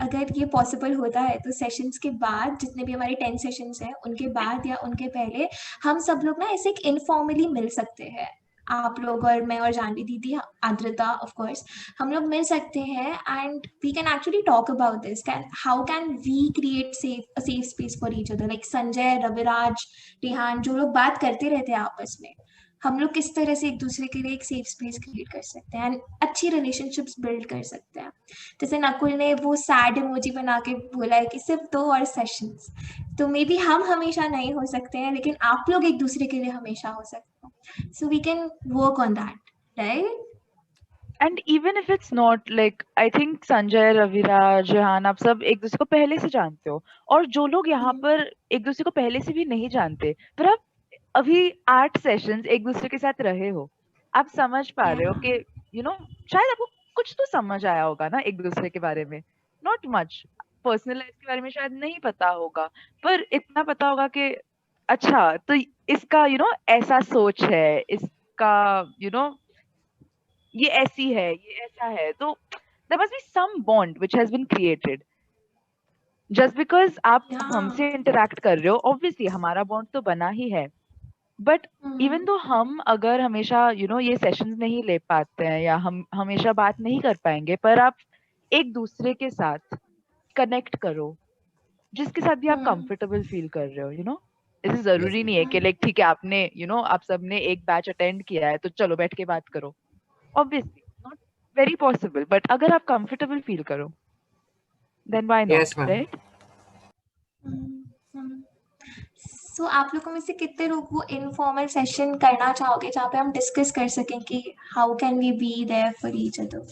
[SPEAKER 2] अगर ये पॉसिबल होता है तो सेशंस के बाद, जितने भी हमारे 10 सेशंस हैं उनके बाद या उनके पहले, हम सब लोग ना ऐसे एक इनफॉर्मली मिल सकते हैं. आप लोग और मैं और जानवी दीदी, आद्रता ऑफ कोर्स, हम लोग मिल सकते हैं and we can actually talk about this, how can we create safe space for each other, like Sanjay, Raviraj, Rihan, जो लोग बात करते रहते हैं आपस में, हम लोग किस तरह से एक दूसरे के लिए एक सेफ स्पेस क्रिएट कर सकते हैं एंड अच्छी रिलेशनशिप्स बिल्ड कर सकते हैं। जैसे नकुल ने वो सैड इमोजी बना के बोला है कि सिर्फ 2 और सेशंस, तो मे बी हम हमेशा नहीं हो सकते हैं, लेकिन आप लोग एक दूसरे के लिए हमेशा हो सकते हैं, so we can work on that, right?
[SPEAKER 3] And even if it's not like, I think Sanjay, Raviraj, Rehan, आप सब एक दूसरे को पहले से जानते हो, और जो लोग यहाँ पर एक दूसरे को पहले से भी नहीं जानते, पर आप अभी 8 सेशंस एक दूसरे के साथ रहे हो, आप समझ पा रहे हो कि यू नो शायद आपको कुछ तो समझ आया होगा ना एक दूसरे के बारे में, नॉट मच, पर्सनल लाइफ के बारे में शायद नहीं पता होगा, पर इतना पता होगा कि अच्छा तो इसका ऐसा सोच है, इसका ये ऐसी है, ये ऐसा है, तो there must be some bond which has been created. Just because आप हमसे interact कर रहे हो, obviously हमारा bond तो बना ही है, but even though हम अगर हमेशा ये sessions नहीं ले पाते हैं या हम हमेशा बात नहीं कर पाएंगे, पर आप एक दूसरे के साथ connect करो, जिसके साथ भी आप comfortable feel कर रहे हो, ऐसे जरूरी नहीं है कि लाइक ठीक है आपने आप सबने एक बैच अटेंड किया है तो चलो बैठ के बात करो, obviously not very possible, but अगर आप comfortable feel करो then why not,
[SPEAKER 9] Yes, ma'am.
[SPEAKER 3] right?
[SPEAKER 2] सो आप लोगों में से कितने लोग वो इनफॉर्मल सेशन करना चाहोगे जहाँ पे हम डिस्कस कर सकें कि how can we be there for each other?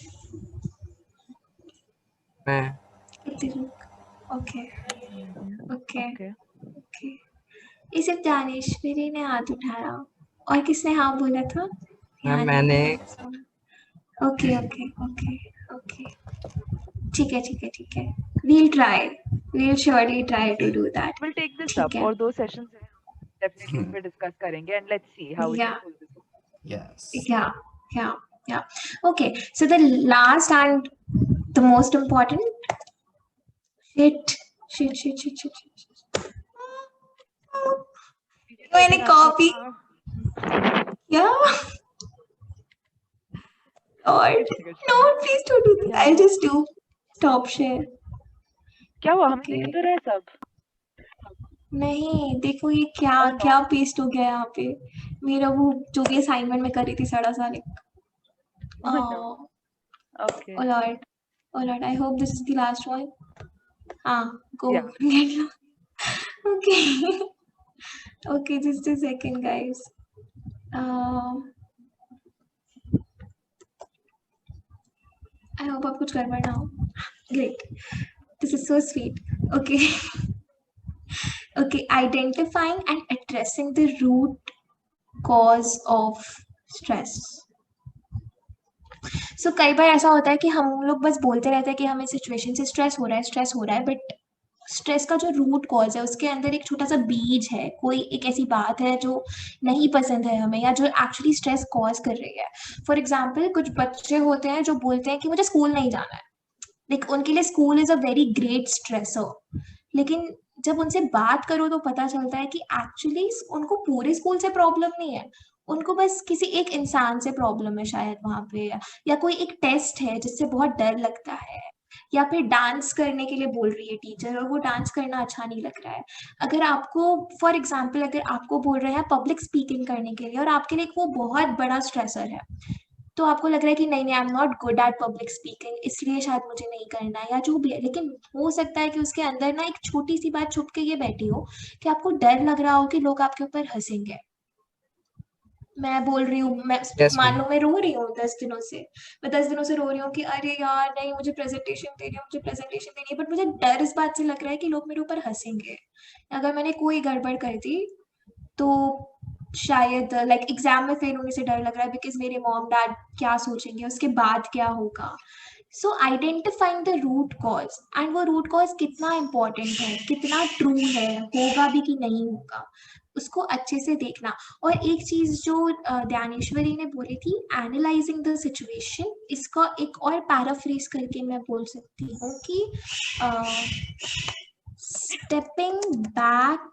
[SPEAKER 9] मैं
[SPEAKER 2] कितने लोग? Okay okay
[SPEAKER 3] Okay.
[SPEAKER 2] ओके, ये सिर्फ दानेश्वरी ने हाथ उठाया, और किसने हाँ बोला था?
[SPEAKER 9] मैम मैंने
[SPEAKER 2] ओके ओके ओके ओके, ठीक है ठीक है ठीक है, we'll surely try to do that.
[SPEAKER 3] We'll take this
[SPEAKER 2] ठीक
[SPEAKER 3] up,
[SPEAKER 2] है,
[SPEAKER 3] और 2 sessions हैं, definitely इस पे discuss करेंगे, and let's see how we
[SPEAKER 2] Yeah.
[SPEAKER 3] can pull this off.
[SPEAKER 6] Yes.
[SPEAKER 2] yeah. Okay, so the last and the most important, shit. मैंने copy क्या? Lord, no, please don't do this. I'll just do stop share.
[SPEAKER 3] क्या हुआ, हमें
[SPEAKER 2] Okay.
[SPEAKER 3] दिख तो रहा है सब?
[SPEAKER 2] नहीं, देखो ये क्या पेस्ट हो गया यहाँ पे, मेरा वो जो भी असाइनमेंट में करी थी सड़ा सा लिख।
[SPEAKER 3] Oh no. Okay.
[SPEAKER 2] Oh Lord, I hope this is the last one. Go.
[SPEAKER 3] Yeah.
[SPEAKER 2] Okay. Okay, just a second, guys. I hope आप कुछ गड़बड़ ना हो. Great. This is so sweet. Okay. Okay, identifying and addressing the root cause of stress. So कई बार ऐसा होता है कि हम लोग बस बोलते रहते हैं कि हमें सिचुएशन से स्ट्रेस हो रहा है, बट स्ट्रेस का जो रूट कॉज है उसके अंदर एक छोटा सा बीज है, कोई एक ऐसी बात है जो नहीं पसंद है हमें या जो एक्चुअली स्ट्रेस कॉज कर रही है। फॉर एग्जाम्पल, कुछ बच्चे होते हैं जो बोलते हैं कि मुझे स्कूल नहीं जाना है, लाइक उनके लिए school is a very great stressor, लेकिन जब उनसे बात करो तो पता चलता है कि एक्चुअली उनको पूरे स्कूल से प्रॉब्लम नहीं है, उनको बस किसी एक इंसान से प्रॉब्लम है शायद वहां पे, या कोई एक टेस्ट है जिससे बहुत डर लगता है, या फिर डांस करने के लिए बोल रही है टीचर और वो डांस करना अच्छा नहीं लग रहा है। अगर आपको फॉर एग्जाम्पल अगर आपको बोल रहे हैं पब्लिक स्पीकिंग करने के लिए और आपके लिए वो बहुत बड़ा स्ट्रेसर है, तो आपको लग रहा है कि नहीं I am not good at public speaking, इसलिए शायद मुझे नहीं करना है या जो भी है, लेकिन हो सकता है कि उसके अंदर ना एक छोटी सी बात छुप के ये बैठी हो कि आपको डर लग रहा हो कि लोग आपके ऊपर हंसेंगे। मैं बोल रही हूँ, मैं मान लो मैं रो रही हूँ 10 दिनों से, मैं 10 दिनों से रो रही हूँ कि अरे यार नहीं मुझे प्रेजेंटेशन देनी है, बट मुझे डर इस बात से लग रहा है कि लोग मेरे ऊपर हंसेंगे। अगर मैंने कोई गड़बड़ कर दी तो शायद लाइक एग्जाम में फेल होने से डर लग रहा है बिकॉज मेरे मॉम डैड क्या सोचेंगे, उसके बाद क्या होगा। So identifying the root cause, and वो रूट कॉज कितना इम्पोर्टेंट है, कितना ट्रू है, होगा भी कि नहीं होगा, उसको अच्छे से देखना। और एक चीज जो ज्ञानेश्वरी ने बोली थी, एनालाइजिंग द सिचुएशन, इसका एक और पैराफ्रेज करके मैं बोल सकती हूँ कि stepping back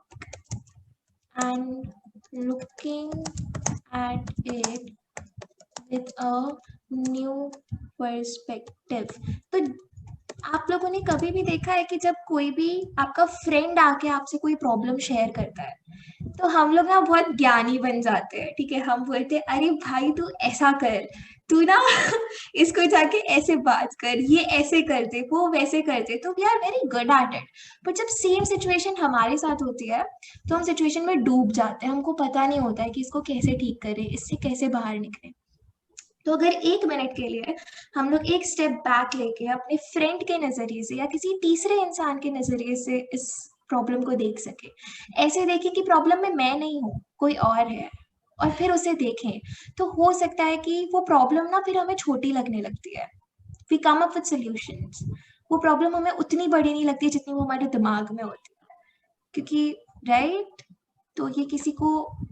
[SPEAKER 2] and looking at it with a new perspective. तो आप लोगों ने कभी भी देखा है कि जब कोई भी आपका फ्रेंड आके आपसे कोई प्रॉब्लम शेयर करता है तो हम लोग ना बहुत ज्ञानी बन जाते हैं, ठीक है। हम बोलते हैं अरे भाई तू ऐसा कर, तू ना इसको जाके ऐसे बात कर, ये ऐसे कर दे, वो वैसे कर दे, तो we are very good at it. But जब सेम सिचुएशन हमारे साथ होती है तो हम सिचुएशन में डूब जाते हैं, हमको पता नहीं होता है कि इसको कैसे ठीक करें, इससे कैसे बाहर निकले। तो अगर 1 मिनट के लिए हम लोग एक स्टेप बैक लेके अपने फ्रेंड के नजरिए से या किसी तीसरे इंसान के नजरिए से इस प्रॉब्लम को देख सके, ऐसे देखें कि प्रॉब्लम में मैं नहीं हूँ, कोई और है, और फिर उसे देखें, तो हो सकता है कि वो प्रॉब्लम ना फिर हमें छोटी लगने लगती है। We come up with solutions. वो प्रॉब्लम हमें उतनी बड़ी नहीं लगती जितनी वो हमारे दिमाग में होती है, क्योंकि राइट। तो ये किसी को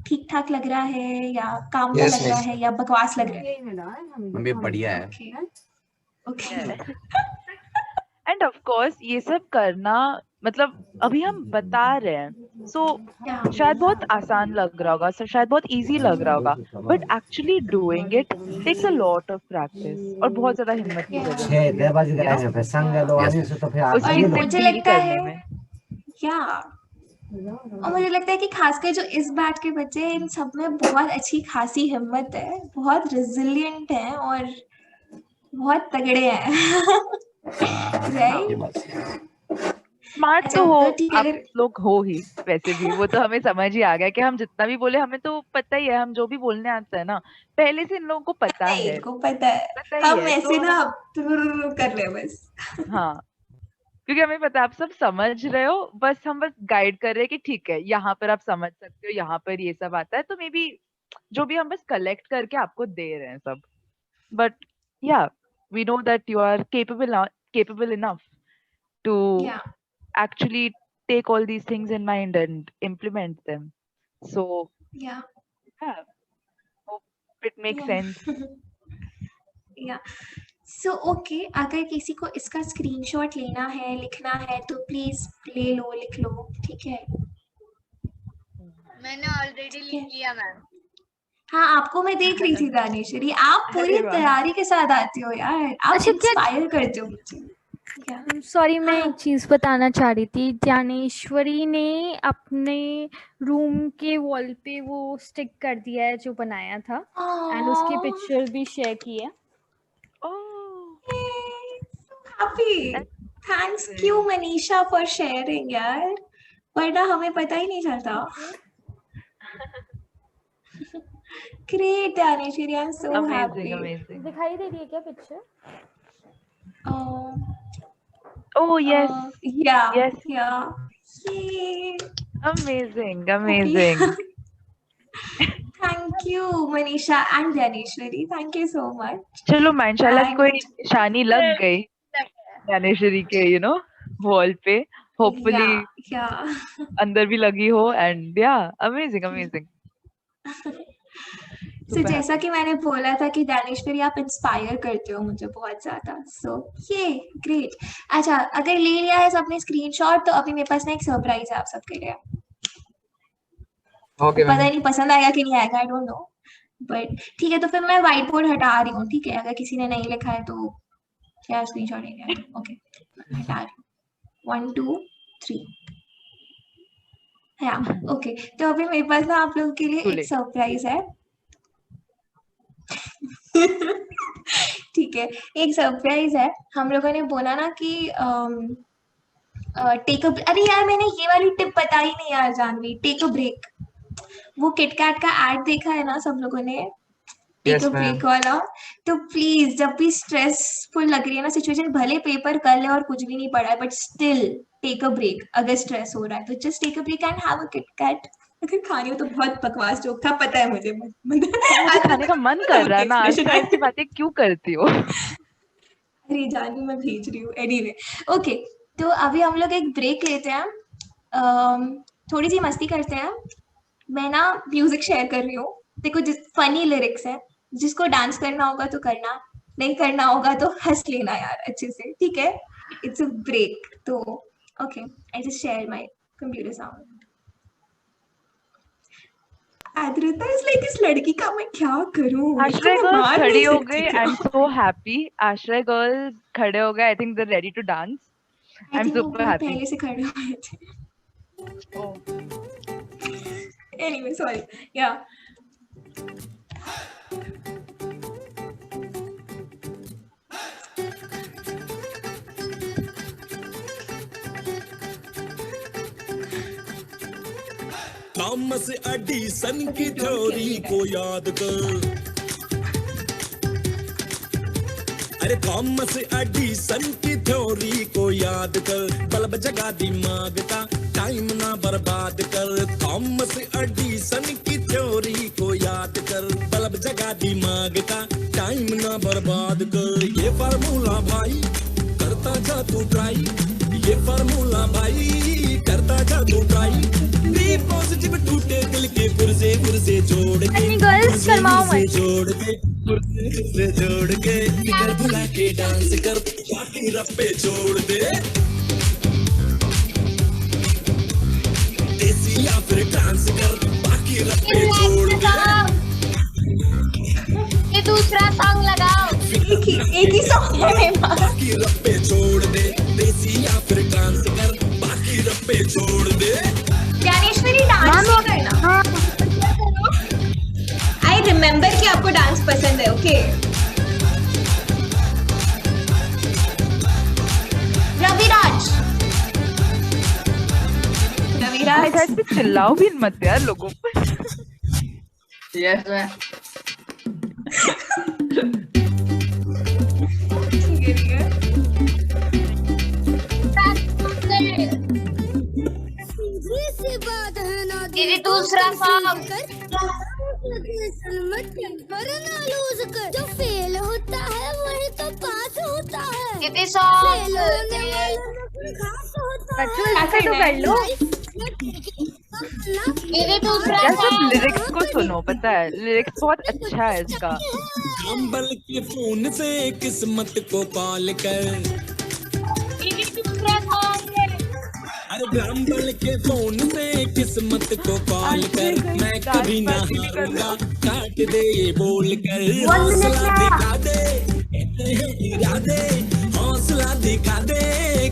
[SPEAKER 2] ठीक ठाक लग रहा है या काम का
[SPEAKER 9] Yes,
[SPEAKER 2] लग रहा
[SPEAKER 9] miss.
[SPEAKER 2] है या बकवास लग रहा है?
[SPEAKER 6] मम्मी बढ़िया है।
[SPEAKER 2] ओके
[SPEAKER 3] एंड ऑफ कोर्स ये सब करना मतलब अभी हम बता रहे हैं सो शायद बहुत आसान लग रहा होगा, शायद बहुत इजी लग रहा होगा, but actually doing it takes a lot of practice और बहुत ज्यादा हिम्मत की जरूरत है उस चीज से
[SPEAKER 2] मुझे
[SPEAKER 3] डील
[SPEAKER 2] लगता
[SPEAKER 3] करने
[SPEAKER 2] है
[SPEAKER 3] में।
[SPEAKER 2] या और मुझे लगता है कि खासकर जो इस बैच के बच्चे हैं, इन सब में बहुत अच्छी खासी हिम्मत है, बहुत रेजिलिएंट है और बहुत तगड़े हैं राइट।
[SPEAKER 3] स्मार्ट
[SPEAKER 2] अच्छा
[SPEAKER 3] तो हो
[SPEAKER 2] तो ठीक है,
[SPEAKER 3] आप
[SPEAKER 2] अगर
[SPEAKER 3] लोग हो ही, वैसे भी वो तो हमें समझ ही आ गया कि हम जितना भी बोले हमें तो पता ही है, हम जो भी बोलने आता है ना पहले से इन लोगों को पता है,
[SPEAKER 2] इनको पता है,
[SPEAKER 3] पता ही
[SPEAKER 2] हम
[SPEAKER 3] है
[SPEAKER 2] ऐसे
[SPEAKER 3] तो
[SPEAKER 2] ना कर रहे हैं बस।
[SPEAKER 3] हाँ, क्योंकि हमें पता है आप सब समझ रहे हो, बस हम बस गाइड कर रहे हैं कि ठीक है यहाँ पर आप समझ सकते हो, यहाँ पर ये सब आता है, तो मे बी जो भी हम बस कलेक्ट करके आपको दे रहे हैं सब। बट या we know that you are capable enough to
[SPEAKER 2] या
[SPEAKER 3] actually take all these things in mind and implement them. So
[SPEAKER 2] या
[SPEAKER 3] yeah, hope it makes sense.
[SPEAKER 2] या सो ओके, अगर किसी को इसका स्क्रीनशॉट लेना है, लिखना है, तो प्लीज ले लो, लिख लो, ठीक है।
[SPEAKER 8] मैंने ऑलरेडी लिख लिया मैम।
[SPEAKER 2] हाँ, आपको मैं देख रही थी दानेश्वरी, आप पूरी
[SPEAKER 3] अरे वाह।
[SPEAKER 2] तैयारी के साथ आती हो यार, आप
[SPEAKER 10] अच्छा, क्या-
[SPEAKER 2] इंस्पायर करते हो मुझे।
[SPEAKER 10] सॉरी, मैं
[SPEAKER 2] हाँ।
[SPEAKER 10] एक चीज बताना चाह रही थी। ज्ञानेश्वरी ने अपने रूम के वॉल पे वो स्टिक कर दिया है जो बनाया था, एंड उसकी पिक्चर भी शेयर की है।
[SPEAKER 3] Oh,
[SPEAKER 2] हैप्पी, थैंक्स क्यू मनीषा फॉर शेयरिंग यार, वरना हमें पता ही नहीं चलता। Great Daneshwari, I am so
[SPEAKER 3] amazing,
[SPEAKER 2] happy.
[SPEAKER 3] amazing.
[SPEAKER 10] दिखाई दे रही है क्या पिक्चर?
[SPEAKER 3] Oh yes,
[SPEAKER 2] yeah,
[SPEAKER 3] yes,
[SPEAKER 2] yeah. Yay.
[SPEAKER 3] amazing, amazing.
[SPEAKER 2] Thank you, Manisha and Janeshwari. Thank you so much.
[SPEAKER 3] चलो माशाल्लाह की
[SPEAKER 2] And-
[SPEAKER 3] कोई निशानी लग गई ज्ञानेश्वरी के वॉल पे, होपफुली
[SPEAKER 2] Yeah.
[SPEAKER 3] अंदर भी लगी हो, एंड या अमेजिंग अमेजिंग।
[SPEAKER 2] So, जैसा कि मैंने बोला था कि दानेश्वरी आप इंस्पायर करते हो मुझे बहुत ज्यादा, सो ये ग्रेट। अच्छा, अगर ले लिया है सबने स्क्रीनशॉट, तो अभी मेरे पास ना एक सरप्राइज है आप सबके लिए।
[SPEAKER 4] ओके
[SPEAKER 2] पता
[SPEAKER 4] मैम।
[SPEAKER 2] नहीं पसंद आएगा कि नहीं आएगा, आई डोंट नो, बट ठीक है। तो फिर मैं व्हाइट बोर्ड हटा रही हूँ, ठीक है। अगर किसी ने नहीं लिखा है तो क्या स्क्रीनशॉट ले लिया, ओके, हटा रही हूँ। 1 2 3 हाँ, ओके। तो अभी मेरे पास ना आप लोगों के लिए एक सरप्राइज है। ठीक है, एक सरप्राइज है। हम लोगों ने बोला ना कि टेक अ, अरे यार मैंने ये वाली टिप बताई नहीं यार जानवी, टेक अ ब्रेक। वो किटकैट का एड देखा है ना सब लोगों ने, टेक
[SPEAKER 4] Yes,
[SPEAKER 2] अ
[SPEAKER 4] ma'am.
[SPEAKER 2] ब्रेक वाला। तो प्लीज जब भी स्ट्रेसफुल लग रही है ना सिचुएशन, भले पेपर कर ले और कुछ भी नहीं पढ़ा है, but still take a break. अगर स्ट्रेस हो रहा है तो just take a break and have a KitKat. अगर खानी हो तो बहुत बकवास जोक था, पता है मुझे,
[SPEAKER 3] मुझे खाने का मन कर रहा है ना, आज तो ऐसी बातें क्यों करती हो?
[SPEAKER 2] अरे जानवी मैं भेज रही हूँ। एनीवे ओके, तो अभी हम लोग एक ब्रेक लेते हैं, थोड़ी सी मस्ती करते हैं। मैं ना म्यूजिक शेयर कर रही हूँ, देखो जिस फनी लिरिक्स है, जिसको डांस करना होगा तो करना, नहीं करना होगा तो हंस लेना यार अच्छे से, ठीक है। इट्स अ ब्रेक, तो okay, I just share my computer sound. Adrita is like इस लड़की का मैं क्या करूं,
[SPEAKER 3] आश्रय
[SPEAKER 2] इसको मैं
[SPEAKER 3] गर्ल्स
[SPEAKER 2] मार
[SPEAKER 3] खड़ी
[SPEAKER 2] नहीं
[SPEAKER 3] हो
[SPEAKER 2] सकती
[SPEAKER 3] गई।
[SPEAKER 2] क्या?
[SPEAKER 3] I am so happy. Ashray girls खड़े हो गए। I think they ready to dance. I
[SPEAKER 2] I
[SPEAKER 3] am
[SPEAKER 2] think वो
[SPEAKER 3] सुपर
[SPEAKER 2] बहुत
[SPEAKER 3] हैप्पी।
[SPEAKER 2] पहले से खड़े हुए थे। एनीवे सॉरी या
[SPEAKER 11] थॉमस एडिसन की थ्योरी को याद कर। अरे थॉमस एडिसन की थ्योरी को याद कर, बल्ब जगा दिमाग का, टाइम ना बर्बाद कर। थॉमस एडिसन की थ्योरी को याद कर, बल्ब जगा दिमाग का, टाइम ना बर्बाद कर। ये फार्मूला भाई करता जा तू ट्राई, ये फार्मूला भाई करता जा तू ट्राई। बी पॉजिटिव टूटे दिल के पुर्जे पुर्जे जोड़ के,
[SPEAKER 10] गर्ल्स शर्माओ मत।
[SPEAKER 11] जोड़ के पुर्जे जोड़ के, फिगर भुला के डांस कर, बाकी रप्पे छोड़ दे। देसी या फिर डांस कर, बाकी रप्पे छोड़ दे।
[SPEAKER 1] ये दूसरा सॉन्ग लगाओ।
[SPEAKER 2] एक ही सॉन्ग है मेरे पास।
[SPEAKER 11] बाकी रप्पे छोड़ दे, देसी या फिर डांस कर, बाकी रप्पे छोड़ दे।
[SPEAKER 2] ज्ञानेश्वरी डांस नहीं करना। आई रिमेम्बर कि आपको डांस पसंद है। ओके रविराज, रविराज
[SPEAKER 3] गाइस पे चिल्लाओ भी मत यार लोगों पर।
[SPEAKER 7] Yes ma'am.
[SPEAKER 1] दीदी दूसरा सॉन्ग।
[SPEAKER 12] जो फेल होता है वही तो पास होता है।
[SPEAKER 1] दीदी सॉन्ग।
[SPEAKER 10] बच्चों ऐसा तो कर लो।
[SPEAKER 1] दीदी दूसरा
[SPEAKER 3] यार सब
[SPEAKER 1] सॉन्ग।
[SPEAKER 3] लिरिक्स को सुनो, पता है लिरिक्स बहुत अच्छा है इसका।
[SPEAKER 11] गंबल के फोन से किस्मत को कॉल कर।
[SPEAKER 1] दीदी दूसरा सॉन्ग।
[SPEAKER 11] अरे गंबल के फोन से किस्मत को कॉल कर, मैं कभी ना हारूंगा, काट दे ये बोल कर। हौसला दिखा दे कहते हैं इरादे, हौसला दिखा दे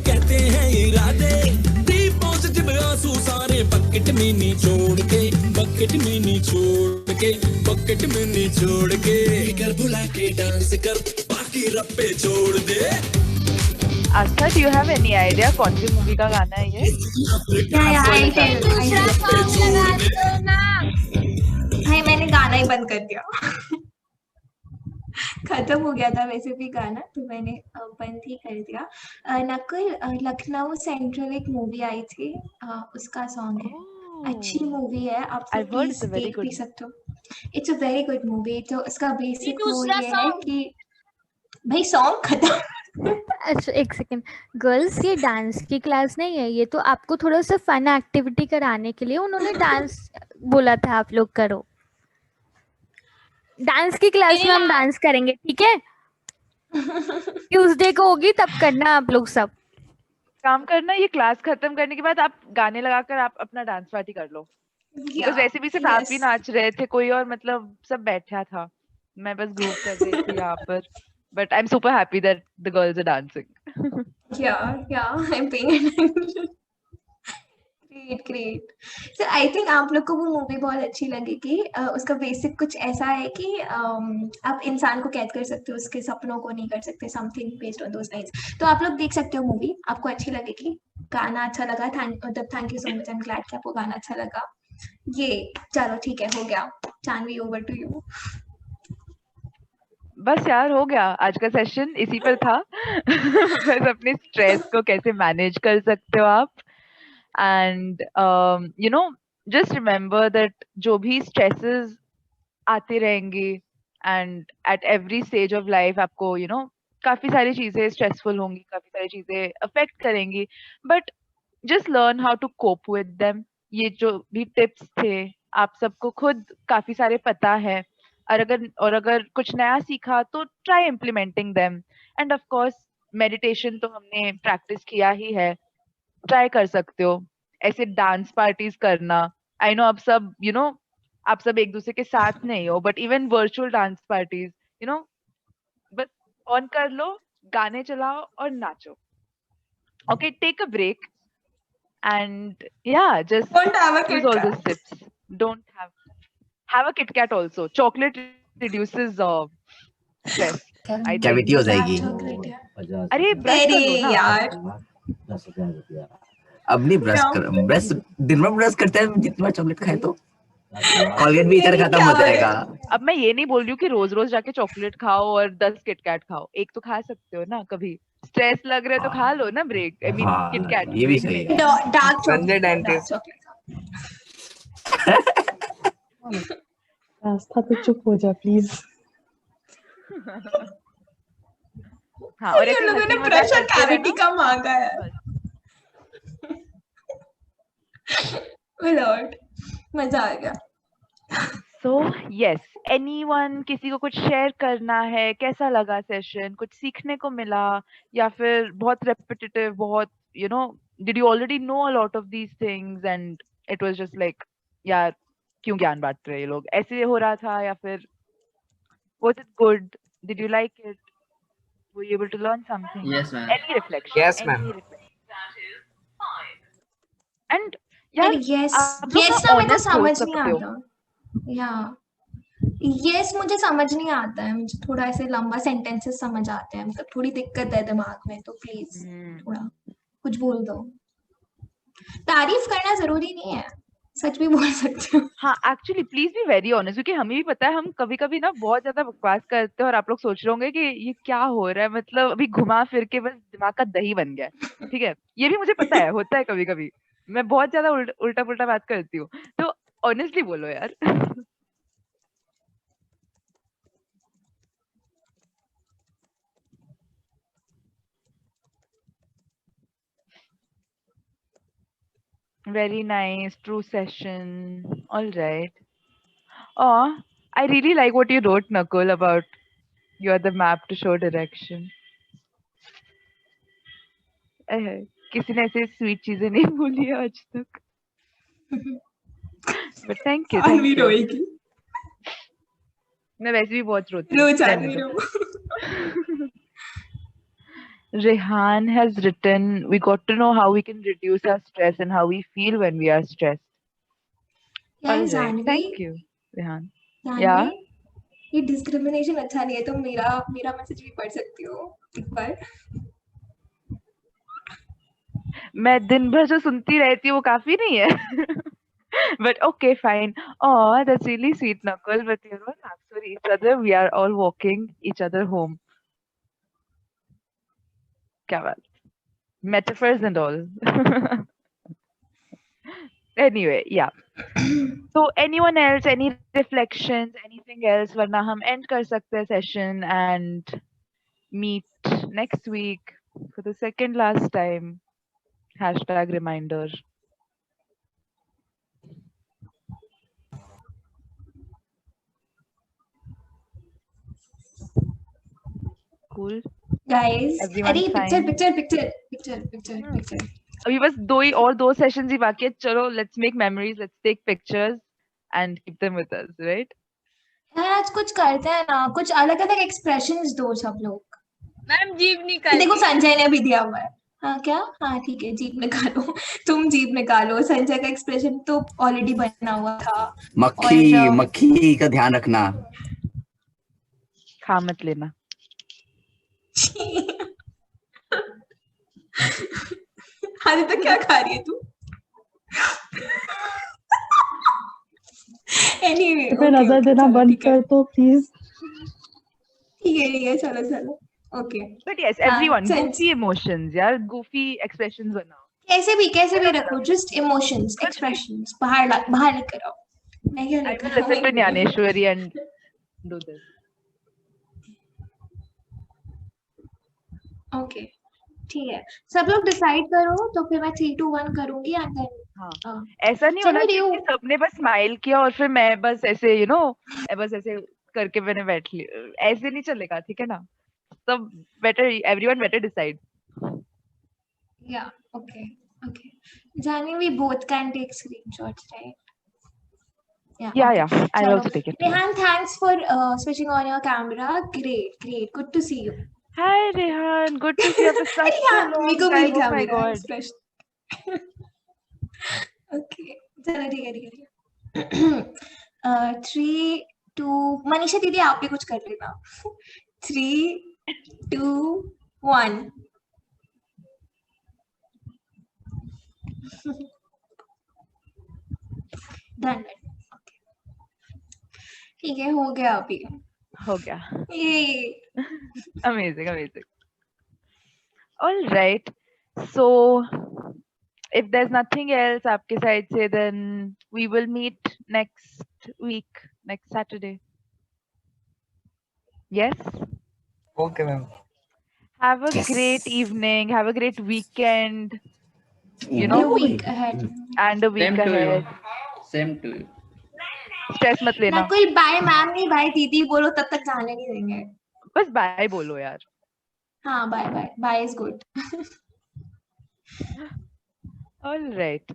[SPEAKER 11] कहते हैं इरादे। बी पॉजिटिव आंसू सारे बकेट में निचोड़ के, बकेट में निचोड़ के, बकेट में निचोड़ के। फिगर भुला के डांस कर, बाकी रप्पे छोड़ दे।
[SPEAKER 3] Aastha, do you have any idea कौन सी मूवी का गाना है ये?
[SPEAKER 1] दूसरा सॉन्ग लगा दो ना।
[SPEAKER 2] भाई मैंने गाना ही बंद कर दिया। खत्म हो गया था वैसे भी गाना, तो मैंने बंद ही कर दिया। नकुल, लखनऊ सेंट्रल एक मूवी आई थी, उसका सॉन्ग है। अच्छी मूवी है, आप
[SPEAKER 3] I've heard it's a very
[SPEAKER 2] देख
[SPEAKER 3] good
[SPEAKER 2] भी सकते हो। It's a very good movie. तो उसका बेसिक वो
[SPEAKER 1] दूसरा
[SPEAKER 2] ये है
[SPEAKER 1] song।
[SPEAKER 2] कि भाई सॉन्ग खत्म।
[SPEAKER 10] अच्छा एक सेकेंड गर्ल्स, ये डांस की क्लास नहीं है, ये तो आपको थोड़ा सा फन एक्टिविटी कराने के लिए उन्होंने डांस बोला था आप लोग करो। डांस की क्लास में हम डांस करेंगे, ठीक है? ट्यूसडे को होगी, तब करना आप लोग सब।
[SPEAKER 3] काम करना, ये क्लास खत्म करने के बाद आप गाने लगाकर आप अपना डांस पार्टी कर लो। बिकॉज वैसे भी सिर्फ आप ही नाच रहे थे, कोई और मतलब सब बैठा था, मैं बस ग्रुप कर रही थी यहाँ पर। But I am super happy that the girls are dancing.
[SPEAKER 2] Yeah, I'm paying attention. Great. So I think आप लोग को वो मूवी बहुत अच्छी लगेगी। उसका बेसिक कुछ ऐसा है कि आप इंसान को कैद कर सकते हो, उसके सपनों को नहीं कर सकते, something based on those lines. तो आप लोग देख सकते हो मूवी, आपको अच्छी लगेगी। गाना अच्छा लगा, thank you so much, I am glad कि आपको गाना अच्छा लगा। ये चलो ठीक है, हो गया। Janvi, over to you.
[SPEAKER 3] बस यार हो गया, आज का सेशन इसी पर था। बस अपने स्ट्रेस को कैसे मैनेज कर सकते हो आप। And you know just remember that जो भी स्ट्रेसेस आते रहेंगे and at every stage of life आपको यू नो काफी सारी चीजें स्ट्रेसफुल होंगी, काफी सारी चीजें अफेक्ट करेंगी, but just learn how to cope with them. ये जो भी टिप्स थे आप सबको खुद काफी सारे पता है, और अगर कुछ नया सीखा तो try implementing them. End of course meditation तो हमने प्रैक्टिस किया ही है, ट्राई कर सकते हो ऐसे डांस पार्टीज करना। आई नो अब सब यू नो आप सब एक दूसरे के साथ नहीं हो, but even virtual dance parties, you know, बस ऑन कर लो, गाने चलाओ और नाचो. Okay, take a break and yeah, just
[SPEAKER 2] Don't have a
[SPEAKER 3] use
[SPEAKER 2] Kit
[SPEAKER 3] all
[SPEAKER 2] Kat.
[SPEAKER 3] the sips. Don't have a Kit Kat also. Chocolate reduces stress. I
[SPEAKER 6] cavity
[SPEAKER 3] think.
[SPEAKER 6] हो जाएगी.
[SPEAKER 3] अरे brush कर लो ना.
[SPEAKER 2] यार
[SPEAKER 6] अब नहीं ब्रश कर, ब्रश दिन में ब्रश करते हैं जितना चॉकलेट खाए तो कॉलगेट भी इधर खत्म हो जाएगा.
[SPEAKER 3] अब मैं ये नहीं बोल रही हूँ कि रोज रोज जाके चॉकलेट खाओ और 10 किटकैट खाओ. एक तो खा सकते हो ना कभी. स्ट्रेस लग रहा है तो खा लो ना ब्रेक. आई मीन
[SPEAKER 6] हाँ,
[SPEAKER 3] किटकैट.
[SPEAKER 6] ये भी सही है.
[SPEAKER 2] Dark
[SPEAKER 4] Sanjay
[SPEAKER 2] chocolate.
[SPEAKER 4] डेंटिस्ट.
[SPEAKER 13] रास्ता तो चुप हो जा प्लीज.
[SPEAKER 3] हाँ, और
[SPEAKER 2] ये
[SPEAKER 3] ऐसे
[SPEAKER 2] लोगों ने
[SPEAKER 3] हंसी मजाक
[SPEAKER 2] प्रेशर
[SPEAKER 3] करते
[SPEAKER 2] कैविटी
[SPEAKER 3] रहना.
[SPEAKER 2] का मांगा है. लॉर्ड मजा आ गया.
[SPEAKER 3] So yes, anyone किसी को कुछ शेयर करना है, कैसा लगा सेशन, कुछ सीखने को मिला या फिर बहुत repetitive, बहुत you know, did you already know a lot of these things and it was just like यार क्यों ज्ञान बांट रहे हैं ये लोग, ऐसे हो रहा था, या फिर was it good, did you like it, were you able to learn something?
[SPEAKER 7] Yes, ma'am.
[SPEAKER 3] Any reflection?
[SPEAKER 4] Yes,
[SPEAKER 3] Any
[SPEAKER 4] ma'am.
[SPEAKER 3] reflection? And यार
[SPEAKER 2] यस
[SPEAKER 3] आप लोग
[SPEAKER 2] यस
[SPEAKER 3] ना
[SPEAKER 2] ना मेरे को
[SPEAKER 3] honest हो
[SPEAKER 2] समझ नहीं
[SPEAKER 3] सकते हो.
[SPEAKER 2] आता. या यस मुझे समझ नहीं आता है. मुझे थोड़ा ऐसे लंबा सेंटेंसेस समझ आते हैं. मतलब थोड़ी दिक्कत है दिमाग में, तो प्लीज थोड़ा कुछ बोल दो. तारीफ करना जरूरी नहीं है, सच भी बोल सकते हो.
[SPEAKER 3] हाँ, actually please be very honest, क्योंकि हमें भी पता है हम कभी कभी ना बहुत ज्यादा बकवास करते हैं और आप लोग सोच रहे होंगे कि ये क्या हो रहा है, मतलब अभी घुमा फिर के बस दिमाग का दही बन गया है. ठीक है, ये भी मुझे पता है, होता है कभी कभी. मैं बहुत ज्यादा उल्टा पुल्टा बात करती हूँ, तो ऑनेस्टली बोलो यार. Very nice, true session. All right. Oh, I really like what you wrote, Nakul, about you are the map to show direction. किसी ने ऐसे स्वीट चीजें नहीं बोली है आज तक. But thank you.
[SPEAKER 2] भी रोएगी.
[SPEAKER 3] मैं वैसे भी बहुत रोती
[SPEAKER 2] रो
[SPEAKER 3] हूँ.
[SPEAKER 2] जाती
[SPEAKER 3] रहने
[SPEAKER 2] रो.
[SPEAKER 3] दो. Rehan has written, we got to know how we can reduce our stress and how we feel when we are stressed.
[SPEAKER 2] यार
[SPEAKER 3] All right.
[SPEAKER 2] Janvi,
[SPEAKER 3] Thank you, Rehan.
[SPEAKER 2] Janvi,
[SPEAKER 3] Yeah.
[SPEAKER 2] ये डिस्क्रिमिनेशन अच्छा नहीं है. तो मेरा मैसेज भी पढ़ सकती हो एक बार.
[SPEAKER 3] मैं दिन भर जो सुनती रहती हूँ वो काफी नहीं है. But okay, fine. Oh, that's really sweet, Nakul. But you know, thanks for each other. We are all walking each other home. क्या बात. Metaphors and all. Anyway, yeah. So anyone else, any reflections, anything else, वरना हम end कर सकते हैं session and meet next week for the second last time. Hashtag reminder. Cool.
[SPEAKER 2] Guys,
[SPEAKER 3] Everyone
[SPEAKER 2] अरे
[SPEAKER 3] fine?
[SPEAKER 2] picture.
[SPEAKER 3] अभी बस दो सेशंस ही बाकी है. चलो, let's make memories, let's take pictures and keep them with us, right?
[SPEAKER 2] यार आज कुछ करते हैं ना, कुछ अलग अलग एक्सप्रेशंस दो सब लोग.
[SPEAKER 8] मैम जीभ निकाल.
[SPEAKER 2] देखो संजय ने भी दिया हुआ है. हाँ क्या? हाँ ठीक है, जीप निकालो. तुम जीप निकालो. संजय का एक्सप्रेशन तो ऑलरेडी बना हुआ था.
[SPEAKER 6] मक्खी का ध्यान रखना.
[SPEAKER 3] खा मत लेना.
[SPEAKER 2] अरे तो क्या खा रही है तू? Anyway,
[SPEAKER 13] मैं नजर देना बंद कर तो प्लीज.
[SPEAKER 2] ठीक है चलो. Okay.
[SPEAKER 3] But yes, everyone, goofy emotions, यार, goofy expressions बनाओ.
[SPEAKER 2] कैसे भी रखो. Just emotions, expressions. बाहर लेकर आओ. मैं क्या
[SPEAKER 3] I
[SPEAKER 2] लेकर
[SPEAKER 3] will listen to Jnaneshwari and do this.
[SPEAKER 2] Okay. ठीक है, सब लोग डिसाइड करो तो फिर मैं 3, 2, 1 करूंगी एंड देन.
[SPEAKER 3] हाँ, ऐसा नहीं होना चाहिए कि सबने बस स्माइल किया और फिर मैं बस ऐसे बस ऐसे करके मैंने बैठ लिया. ऐसे नहीं चलेगा, ठीक है ना? सब everyone better decide.
[SPEAKER 2] Yeah, okay. Jani, we both can take screenshots, right? Yeah,
[SPEAKER 3] Yeah,
[SPEAKER 2] okay.
[SPEAKER 3] yeah. I'll
[SPEAKER 2] Chalo.
[SPEAKER 3] also take it.
[SPEAKER 2] Rehan, thanks for switching on your camera. Great, great. Good to see you.
[SPEAKER 3] Hi, Rehan. Good to see you after such a
[SPEAKER 2] Rehan,
[SPEAKER 3] long
[SPEAKER 2] मेरे को मिल
[SPEAKER 3] time.
[SPEAKER 2] गया
[SPEAKER 3] Oh my
[SPEAKER 2] मेरा
[SPEAKER 3] God.
[SPEAKER 2] expression. Okay. चलो ठीक है ठीक है. 3, 2. मनीषा दीदी आप भी कुछ कर लेना. 3, 2, 1. Done. ठीक है हो गया अभी.
[SPEAKER 3] हो गया.
[SPEAKER 2] Yay.
[SPEAKER 3] Amazing, amazing. All right. So, if there's nothing else आपके side से, then we will meet next week, next Saturday. Yes.
[SPEAKER 4] Okay, ma'am.
[SPEAKER 3] Have a
[SPEAKER 6] Yes.
[SPEAKER 3] great evening. Have a great weekend. You
[SPEAKER 2] And
[SPEAKER 3] know,
[SPEAKER 2] a week ahead.
[SPEAKER 3] and a week
[SPEAKER 7] Same to you.
[SPEAKER 3] ahead.
[SPEAKER 7] Same to you.
[SPEAKER 3] Stress मत लेना.
[SPEAKER 2] ना कोई bye ma'am नहीं bye दीदी बोलो तब तक जाने नहीं देंगे.
[SPEAKER 3] बस बाय बोलो यार.
[SPEAKER 2] हाँ bye bye bye is good.
[SPEAKER 3] All right.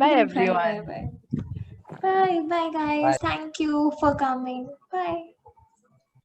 [SPEAKER 3] Bye everyone.
[SPEAKER 2] Bye bye guys.
[SPEAKER 4] Bye.
[SPEAKER 2] Thank you for coming. Bye.